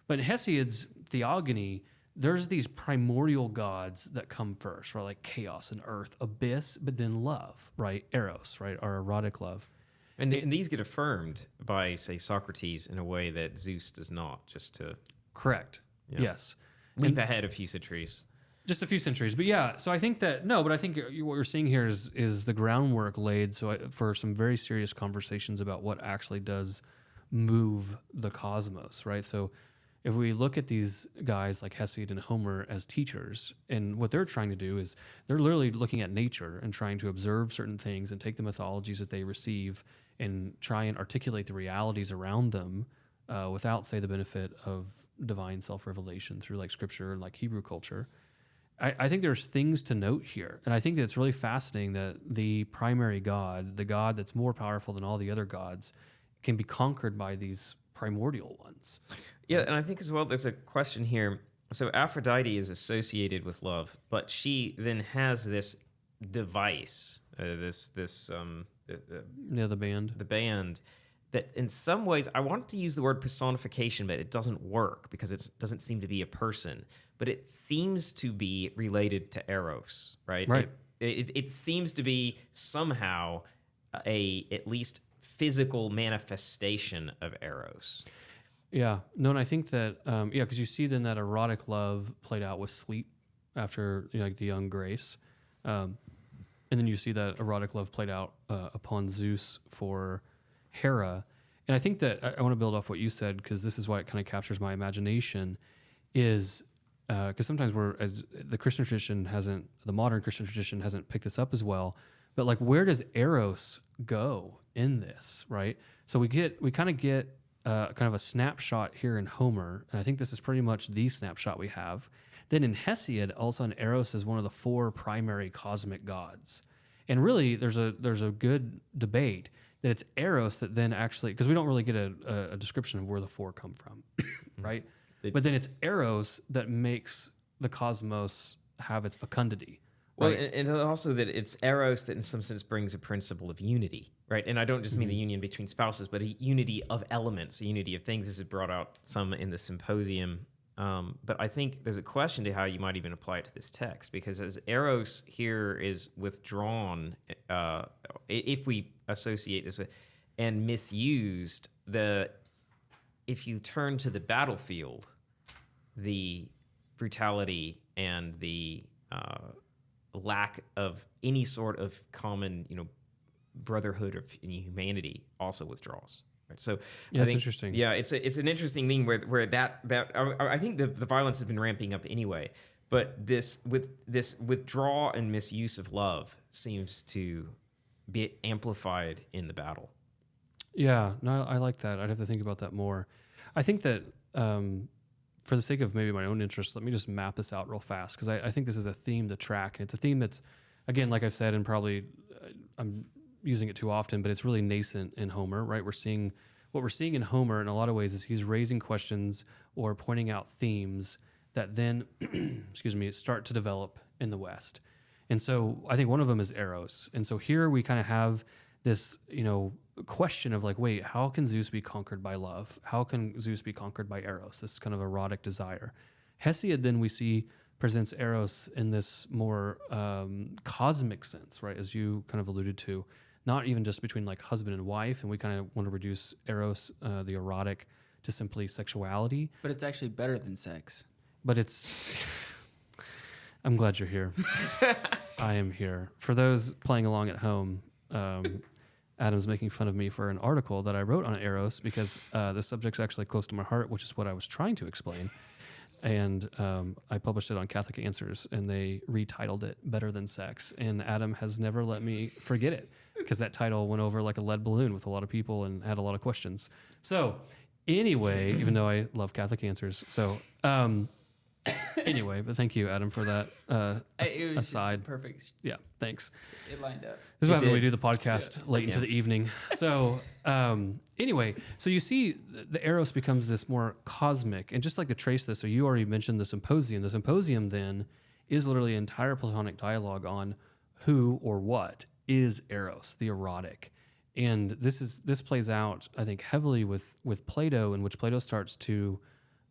but in Hesiod's Theogony, there's these primordial gods that come first, right? Like chaos and earth, abyss, but then love, right? Eros, right? Our erotic love. And these get affirmed by, say, Socrates in a way that Zeus does not, just to... Correct. Yes. Leap ahead a few centuries. Just a few centuries. But yeah, so I think that, but I think what we're seeing here is the groundwork laid for some very serious conversations about what actually does move the cosmos, right? So if we look at these guys like Hesiod and Homer as teachers, and what they're trying to do is they're literally looking at nature and trying to observe certain things and take the mythologies that they receive and try and articulate the realities around them without, say, the benefit of divine self-revelation through like scripture and like Hebrew culture. I think there's things to note here. And I think that it's really fascinating that the primary God, the God that's more powerful than all the other gods, can be conquered by these primordial ones. Yeah, and I think as well there's a question here. So Aphrodite is associated with love, but she then has this device, the band. The band, that in some ways, I want to use the word personification, but it doesn't work because it doesn't seem to be a person. But it seems to be related to Eros, right? Right. It seems to be somehow at least physical manifestation of Eros. Yeah. No, and I think that, because you see then that erotic love played out with sleep after like the young Grace. And then you see that erotic love played out upon Zeus for Hera. And I think that I want to build off what you said, because this is why it kind of captures my imagination, is because sometimes the modern Christian tradition hasn't picked this up as well. But like, where does Eros go in this, right? So we kind of get kind of a snapshot here in Homer, and I think this is pretty much the snapshot we have. Then in Hesiod, all of a sudden Eros is one of the four primary cosmic gods. And really, there's a good debate that it's Eros that then actually, because we don't really get a description of where the four come from, right? But then it's Eros that makes the cosmos have its fecundity. Well, right? and also that it's Eros that in some sense brings a principle of unity, right? And I don't just mean the union between spouses, but a unity of elements, a unity of things. This is brought out some in the symposium. But I think there's a question to how you might even apply it to this text, because as Eros here is withdrawn, if we associate this with, and misused, if you turn to the battlefield, the brutality and the lack of any sort of common, brotherhood of humanity also withdraws. Right. So yeah, that's interesting. Yeah, it's an interesting thing where that I think the violence has been ramping up anyway, but this withdrawal and misuse of love seems to be amplified in the battle. Yeah, no, I like that. I'd have to think about that more. I think that for the sake of maybe my own interest, let me just map this out real fast, because I think this is a theme to track, and it's a theme that's, again, like I've said, and probably I'm using it too often, but it's really nascent in Homer, right? We're seeing what we're seeing in Homer in a lot of ways is he's raising questions or pointing out themes that then, excuse me, start to develop in the West. And so I think one of them is Eros. And so here we kind of have this, question of like, wait, how can Zeus be conquered by love? How can Zeus be conquered by Eros? This kind of erotic desire. Hesiod then we see presents Eros in this more cosmic sense, right? As you kind of alluded to, not even just between like husband and wife. And we kind of want to reduce Eros, the erotic, to simply sexuality. But it's actually better than sex. But it's... I'm glad you're here. I am here. For those playing along at home, Adam's making fun of me for an article that I wrote on Eros because the subject's actually close to my heart, which is what I was trying to explain. And I published it on Catholic Answers, and they retitled it Better Than Sex. And Adam has never let me forget it because that title went over like a lead balloon with a lot of people and had a lot of questions. So anyway, even though I love Catholic Answers. So anyway, but thank you, Adam, for that It was aside. just perfect. Yeah, thanks. It lined up. This is It what happens when we did. do the podcast late into the evening. So anyway, so you see the Eros becomes this more cosmic. And just like to trace this, so you already mentioned the symposium. The symposium then is literally an entire Platonic dialogue on who or what is Eros, the erotic. And this plays out, I think, heavily with Plato, in which Plato starts to,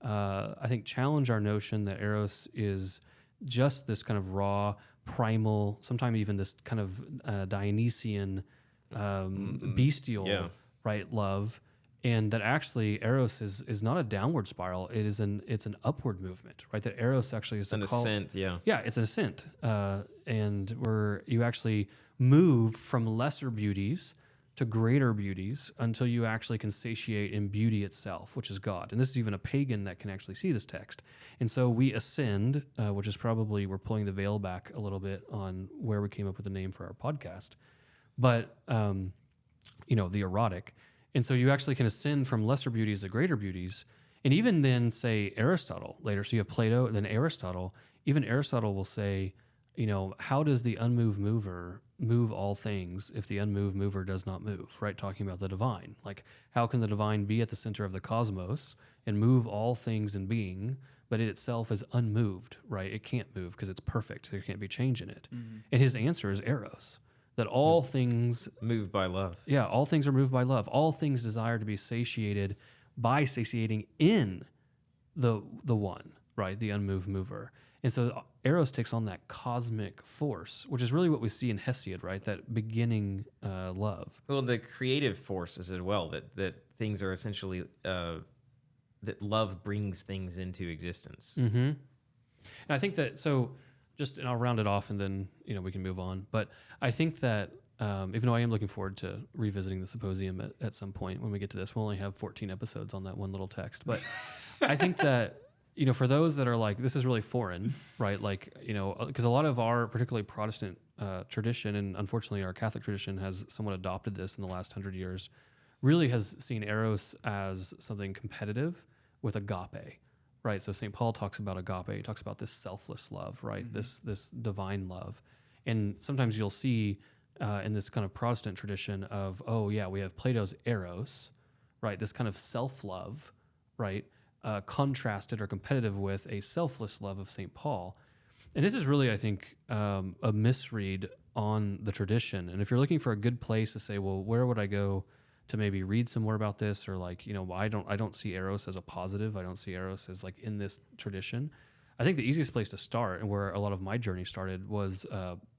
I think, challenge our notion that Eros is just this kind of raw, primal, sometimes even this kind of Dionysian, bestial, right, love, and that actually Eros is not a downward spiral. It's an upward movement, right? That Eros actually is An ascent, yeah. Yeah, it's an ascent, and where you actually move from lesser beauties to greater beauties until you actually can satiate in beauty itself, which is God. And this is even a pagan that can actually see this text. And so we ascend, which is probably, we're pulling the veil back a little bit on where we came up with the name for our podcast. But, the erotic. And so you actually can ascend from lesser beauties to greater beauties. And even then, say, Aristotle later. So you have Plato and then Aristotle. Even Aristotle will say, how does the unmoved mover move all things if the unmoved mover does not move, right? Talking about the divine. Like, how can the divine be at the center of the cosmos and move all things in being, but it itself is unmoved, right? It can't move because it's perfect. There can't be change in it. Mm-hmm. And his answer is Eros, that all things... Moved by love. Yeah, all things are moved by love. All things desire to be satiated by satiating in the one, right? The unmoved mover. And so Eros takes on that cosmic force, which is really what we see in Hesiod, right? That beginning love. Well, the creative forces as well, that things are essentially, that love brings things into existence. Mm-hmm. And I think that, and I'll round it off and then, we can move on. But I think that even though I am looking forward to revisiting the symposium at some point when we get to this, we'll only have 14 episodes on that one little text. But I think that, for those that are like, this is really foreign, right? Like, because a lot of our particularly Protestant tradition, and unfortunately our Catholic tradition has somewhat adopted this in the last 100 years, really has seen Eros as something competitive with agape, right? So St. Paul talks about agape. He talks about this selfless love, right? Mm-hmm. This divine love. And sometimes you'll see in this kind of Protestant tradition of, we have Plato's Eros, right? This kind of self-love, right? Contrasted or competitive with a selfless love of St. Paul. And this is really, I think, a misread on the tradition. And if you're looking for a good place to say, well, where would I go to maybe read some more about this? Or like, I don't see Eros as a positive. I don't see Eros as like in this tradition. I think the easiest place to start, and where a lot of my journey started, was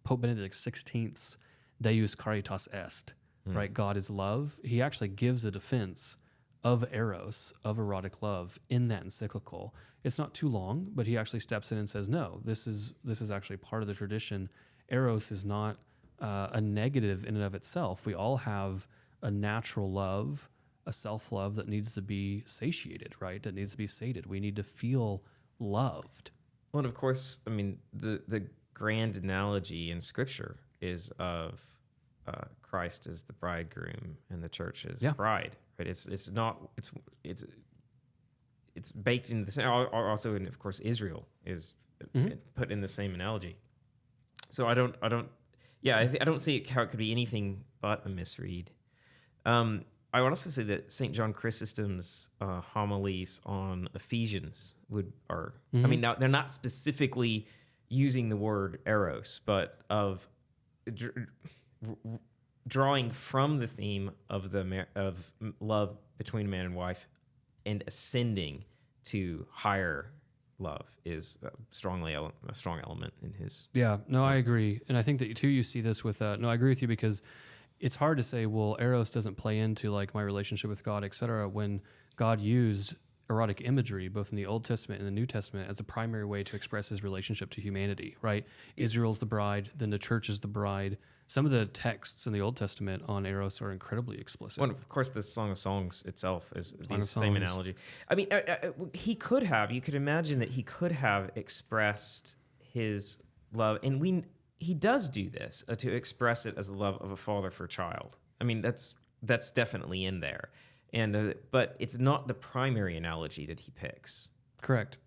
Pope Benedict XVI's Deus Caritas Est, right? God is love. He actually gives a defense of Eros, of erotic love, in that encyclical. It's not too long, but he actually steps in and says, no, this is actually part of the tradition. Eros is not a negative in and of itself. We all have a natural love, a self-love that needs to be satiated, right? That needs to be sated. We need to feel loved. Well, and of course, I mean, the grand analogy in Scripture is of Christ as the bridegroom and the church as the bride. Right? It's baked into the same. Also, and of course, Israel is put in the same analogy. So I don't see how it could be anything but a misread. I would also say that St. John Chrysostom's homilies on Ephesians are. I mean, now they're not specifically using the word eros, but of drawing from the theme of of love between man and wife, and ascending to higher love is a strong element in his. Yeah, no, I agree. And I think that too, you see this with, no, I agree with you, because it's hard to say, well, eros doesn't play into like my relationship with God, etc., when God used erotic imagery, both in the Old Testament and the New Testament, as the primary way to express his relationship to humanity, right? Israel's the bride, then the church is the bride. Some of the texts in the Old Testament on eros are incredibly explicit. Well, of course, the Song of Songs itself is the Songs. same analogy. I mean, you could imagine that he could have expressed his love, and he does do this to express it as the love of a father for a child. I mean, that's definitely in there, and but it's not the primary analogy that he picks. Correct.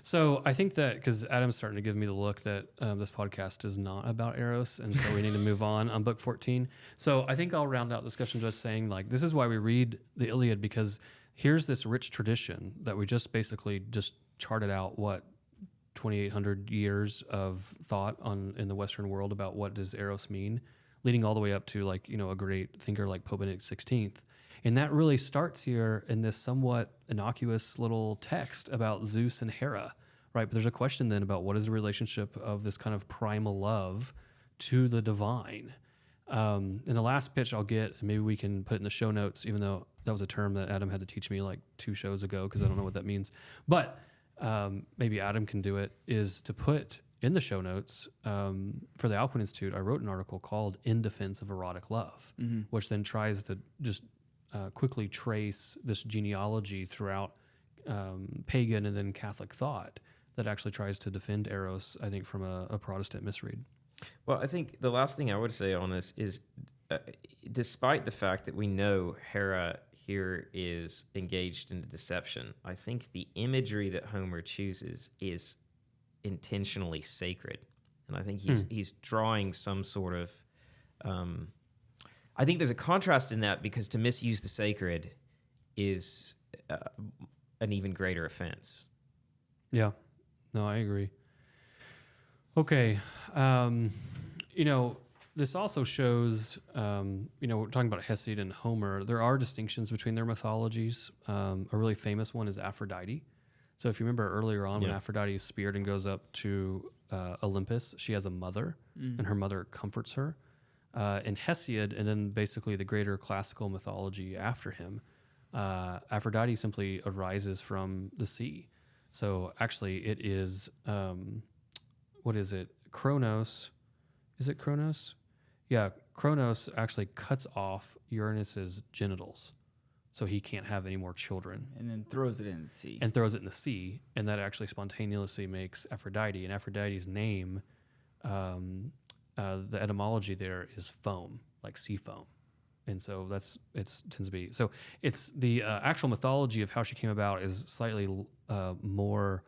So I think that because Adam's starting to give me the look that this podcast is not about eros, and so we need to move on book 14. So I think I'll round out the discussion just saying, like, this is why we read the Iliad, because here's this rich tradition that we just basically just charted out 2,800 years of thought in the Western world about what does eros mean, leading all the way up to, like, you know, a great thinker like Pope Benedict XVI. And that really starts here in this somewhat innocuous little text about Zeus and Hera, right? But there's a question then about what is the relationship of this kind of primal love to the divine. And the last pitch I'll get, and maybe we can put it in the show notes, even though that was a term that Adam had to teach me like 2 shows ago, because I don't know what that means. But maybe Adam can do it, is to put in the show notes for the Alcuin Institute, I wrote an article called In Defense of Erotic Love, which then tries to just quickly trace this genealogy throughout pagan and then Catholic thought that actually tries to defend eros, I think, from a Protestant misread. Well, I think the last thing I would say on this is, despite the fact that we know Hera here is engaged in deception, I think the imagery that Homer chooses is intentionally sacred, and I think he's drawing some sort of. I think there's a contrast in that, because to misuse the sacred is an even greater offense. Yeah, no, I agree. Okay, you know, this also shows, you know, we're talking about Hesiod and Homer. There are distinctions between their mythologies. A really famous one is Aphrodite. So if you remember earlier on, when Aphrodite is speared and goes up to Olympus, she has a mother, and her mother comforts her. In Hesiod, and then basically the greater classical mythology after him, Aphrodite simply arises from the sea. So actually it is, what is it? Kronos. Is it Kronos? Yeah, Kronos actually cuts off Uranus's genitals, so he can't have any more children. And then throws it in the sea. And that actually spontaneously makes Aphrodite. And Aphrodite's name, the etymology there is foam, like sea foam. And so tends to be. So it's the actual mythology of how she came about is slightly more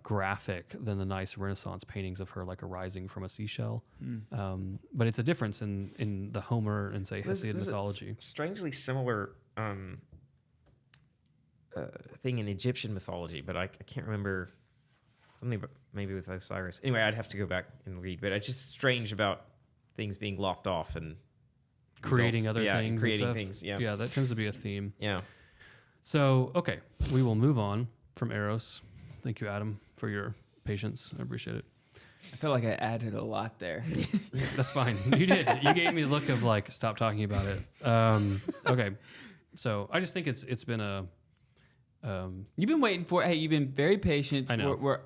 graphic than the nice Renaissance paintings of her like arising from a seashell. But it's a difference in the Homer and, say, Hesiod mythology. Strangely similar thing in Egyptian mythology, but I can't remember. Something maybe with Osiris. Anyway, I'd have to go back and read, but it's just strange about things being locked off and creating results. other things. Creating things. Yeah. Yeah, that tends to be a theme. Yeah. So, okay, we will move on from Eros. Thank you, Adam, for your patience. I appreciate it. I feel like I added a lot there. That's fine. You did. You gave me a look of like, stop talking about it. Okay. So I just think it's been a. You've been waiting for. Hey, you've been very patient. I know. We're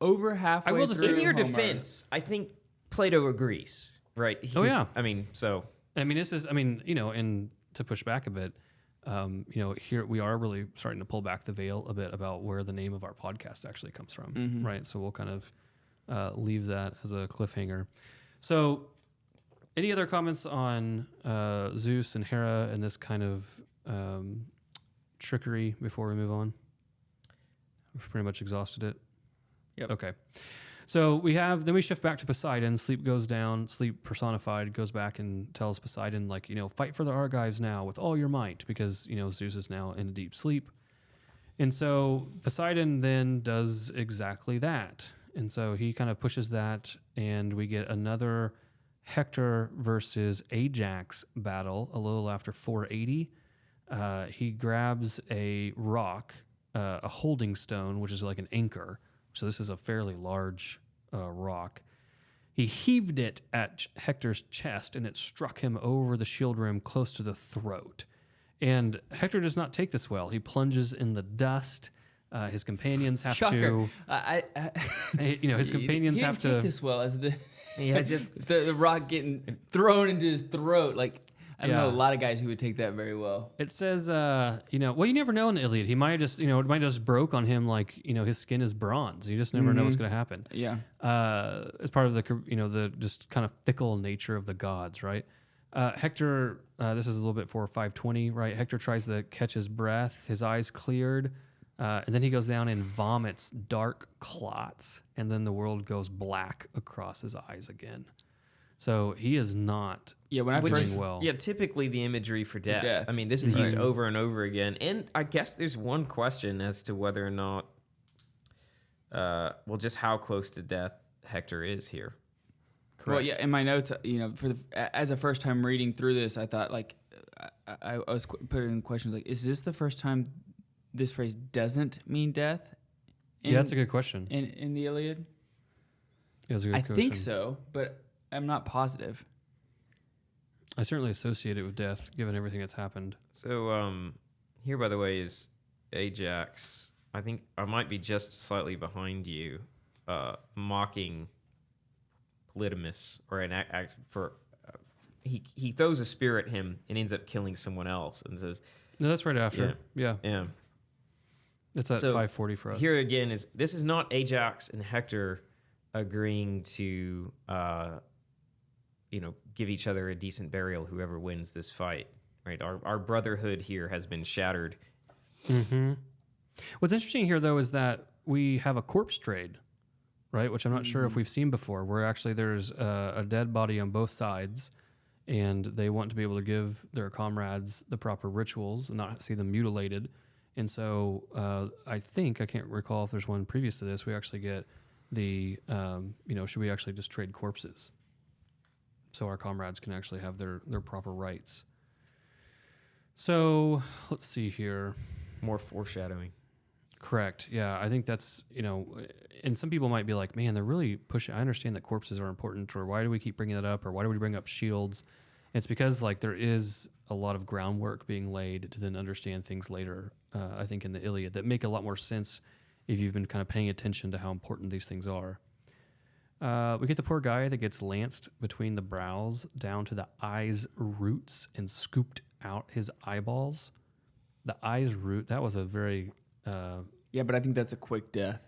over halfway. I will through In your Homer. defense, I think Plato agrees, right? I mean, so. I mean, this is. I mean, you know, and to push back a bit, you know, here we are really starting to pull back the veil a bit about where the name of our podcast actually comes from, right? So we'll kind of leave that as a cliffhanger. So, any other comments on Zeus and Hera and this kind of trickery before we move on? We've pretty much exhausted it. Yep. Okay. So then we shift back to Poseidon. Sleep goes down. Sleep personified goes back and tells Poseidon, like, fight for the Argives now with all your might, because Zeus is now in a deep sleep. And so Poseidon then does exactly that. And so he kind of pushes that, and we get another Hector versus Ajax battle a little after 480. He grabs a rock, a holding stone, which is like an anchor. So this is a fairly large rock. He heaved it at Hector's chest, and it struck him over the shield rim close to the throat. And Hector does not take this well. He plunges in the dust. His companions have Shocker. his companions he have didn't to. take this well as the Yeah, just the rock getting thrown into his throat. Like, I don't know Yeah. a lot of guys who would take that very well. It says, well, you never know in the Iliad. He might have just, it might have just broke on him like, his skin is bronze. You just never know what's going to happen. Yeah. As part of the, the just kind of fickle nature of the gods, right? Hector, this is a little bit for 520, right? Hector tries to catch his breath. His eyes cleared. And then he goes down and vomits dark clots. And then the world goes black across his eyes again. So he is not Yeah, when I which first is well. typically the imagery for death. death. I mean, this is used over and over again. And I guess there's one question as to whether or not, just how close to death Hector is here. Well, yeah, in my notes, as a first time reading through this, I thought I was putting in questions like, is this the first time this phrase doesn't mean death? Yeah, that's a good question. In the Iliad? Yeah, that's a good I question. think so, but I'm not positive. I certainly associate it with death, given everything that's happened. So here, by the way, is Ajax. I think I might be just slightly behind you, mocking Polydamas, or an act for. He throws a spear at him and ends up killing someone else, and says, No, that's right after. Yeah. "Yeah." It's at So 540 for us. Here again this is not Ajax and Hector agreeing to give each other a decent burial, whoever wins this fight, right? Our brotherhood here has been shattered. Mm-hmm. What's interesting here, though, is that we have a corpse trade, right? Which I'm not sure if we've seen before, where actually there's a dead body on both sides, and they want to be able to give their comrades the proper rituals and not see them mutilated. And so I can't recall if there's one previous to this, we actually get the, should we actually just trade corpses? So our comrades can actually have their proper rights. So let's see here. More foreshadowing. Correct. Yeah, I think that's, and some people might be like, man, they're really pushing. I understand that corpses are important, or why do we keep bringing that up, or why do we bring up shields? It's because there is a lot of groundwork being laid to then understand things later, I think, in the Iliad that make a lot more sense if you've been kind of paying attention to how important these things are. We get the poor guy that gets lanced between the brows down to the eye's roots and scooped out his eyeballs. The eye's root, that was a very... Yeah, but I think that's a quick death.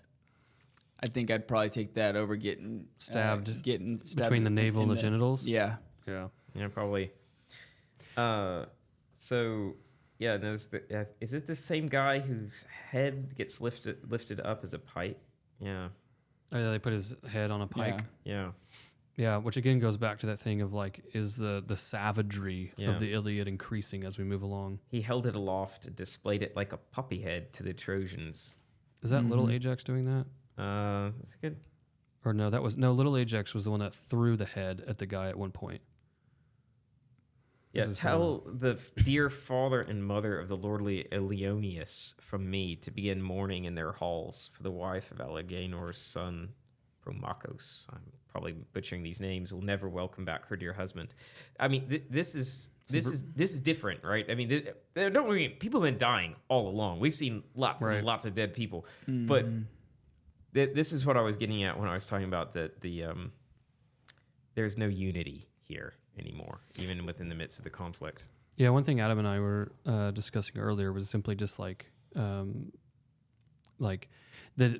I think I'd probably take that over getting stabbed between between the navel and the genitals. Yeah. Yeah, probably. So yeah, is it the same guy whose head gets lifted up as a pike? Yeah. Oh, yeah, they put his head on a pike. Yeah. Yeah, which again goes back to that thing of is the savagery Yeah. of the Iliad increasing as we move along. He held it aloft and displayed it like a puppy head to the Trojans. Is that little Ajax doing that? That's good. Or no, little Ajax was the one that threw the head at the guy at one point. Yeah, This is tell the dear father and mother of the lordly Ilioneus from me to begin mourning in their halls for the wife of Aleganor's son, Promachos. I'm probably butchering these names. Will never welcome back her dear husband. I mean, this is different, right? I mean, people have been dying all along. We've seen lots and lots of dead people, but this is what I was getting at when I was talking about that there's no unity here anymore, even within the midst of the conflict. Yeah, one thing Adam and I were discussing earlier was simply just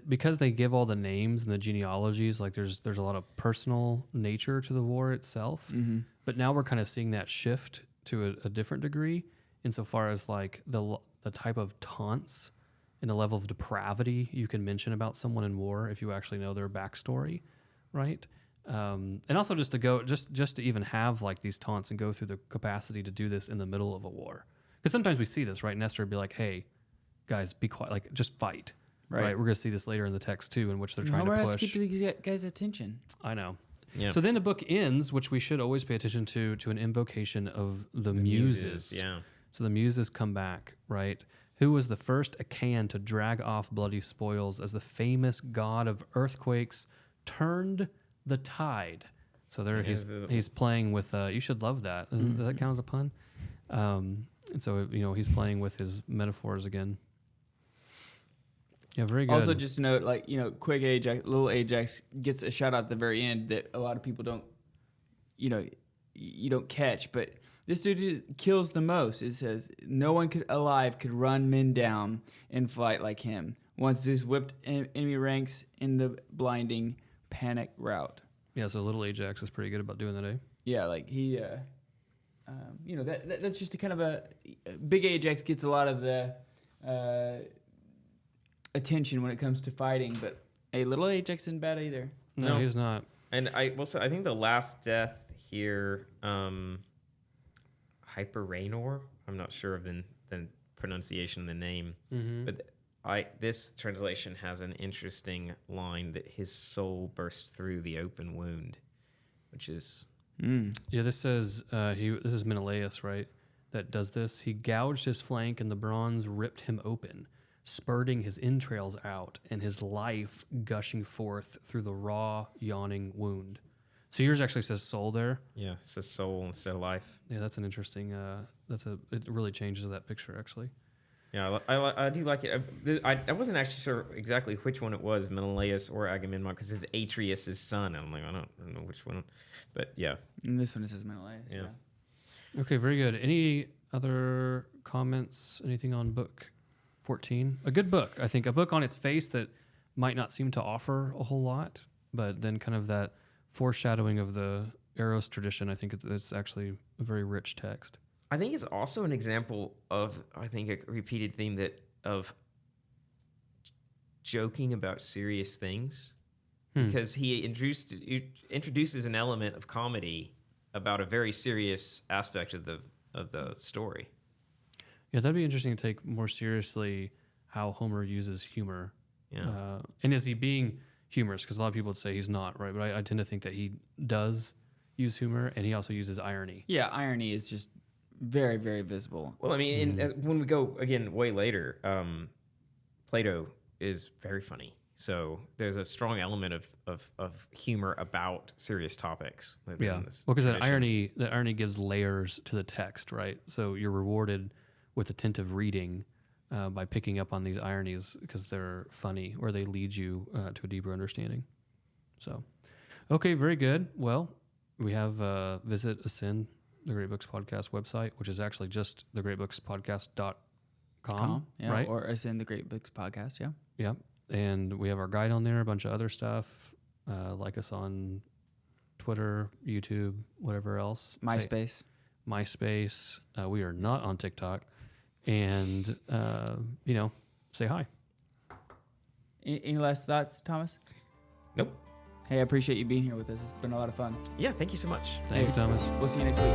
because they give all the names and the genealogies, there's a lot of personal nature to the war itself. Mm-hmm. But now we're kind of seeing that shift to a different degree, insofar as the type of taunts and the level of depravity you can mention about someone in war if you actually know their backstory, right? And also just to even have like these taunts and go through the capacity to do this in the middle of a war. Because sometimes we see this, right? Nestor would be like, hey, guys, be quiet, like just fight. Right. We're going to see this later in the text too, in which they're trying to push. Has to keep these guys' attention. I know. Yeah. So then the book ends, which we should always pay attention to an invocation of the muses. Yeah. So the muses come back, right? Who was the first Achaean to drag off bloody spoils as the famous god of earthquakes turned the tide? So there he's playing with. You should love that. Does that count as a pun? And so he's playing with his metaphors again. Yeah, very good. Also, just note, quick Ajax, little Ajax gets a shout out at the very end that a lot of people don't, you don't catch. But this dude kills the most. It says no one alive could run men down in fight like him. Once Zeus whipped enemy ranks in the blinding panic rout. Yeah, so little Ajax is pretty good about doing that, eh? Yeah, like he, that's just a kind of a big Ajax gets a lot of the attention when it comes to fighting, but a little Ajax isn't bad either. No, he's not. And I think the last death here, Hyperraenor, I'm not sure of the pronunciation of the name, but this translation has an interesting line that his soul burst through the open wound, which is Yeah, this says this is Menelaus, right? That does this. He gouged his flank, and the bronze ripped him open, spurting his entrails out, and his life gushing forth through the raw, yawning wound. So yours actually says soul there. Yeah, it says soul instead of life. Yeah, that's an interesting. It really changes that picture actually. Yeah, I do like it. I wasn't actually sure exactly which one it was, Menelaus or Agamemnon, because it's Atreus' son. I'm like, I don't know which one, but yeah. And this one it says Menelaus. Yeah. Okay, very good. Any other comments? Anything on book 14? A good book, I think. A book on its face that might not seem to offer a whole lot, but then kind of that foreshadowing of the Eros tradition. I think it's actually a very rich text. I think it's also an example of, a repeated theme of joking about serious things, because he introduces an element of comedy about a very serious aspect of the story. Yeah, that'd be interesting to take more seriously how Homer uses humor. Yeah. And is he being humorous? Because a lot of people would say he's not, right? But I tend to think that he does use humor, and he also uses irony. Yeah, irony is just very, very visible. Well, I mean, when we go again way later, Plato is very funny. So there's a strong element of humor about serious topics. Yeah, well, because that irony gives layers to the text, right? So you're rewarded with attentive reading by picking up on these ironies because they're funny, or they lead you to a deeper understanding. So, okay, very good. Well, we have visit Ascend, the Great Books Podcast website, which is actually just thegreatbookspodcast.com, yeah, right? Or Ascend the Great Books Podcast, yeah. Yeah, and we have our guide on there, a bunch of other stuff. Like us on Twitter, YouTube, whatever else. MySpace. We are not on TikTok. And, say hi. Any last thoughts, Thomas? Nope. Hey, I appreciate you being here with us. It's been a lot of fun. Yeah, thank you so much. Thank you, Thomas. We'll see you next week.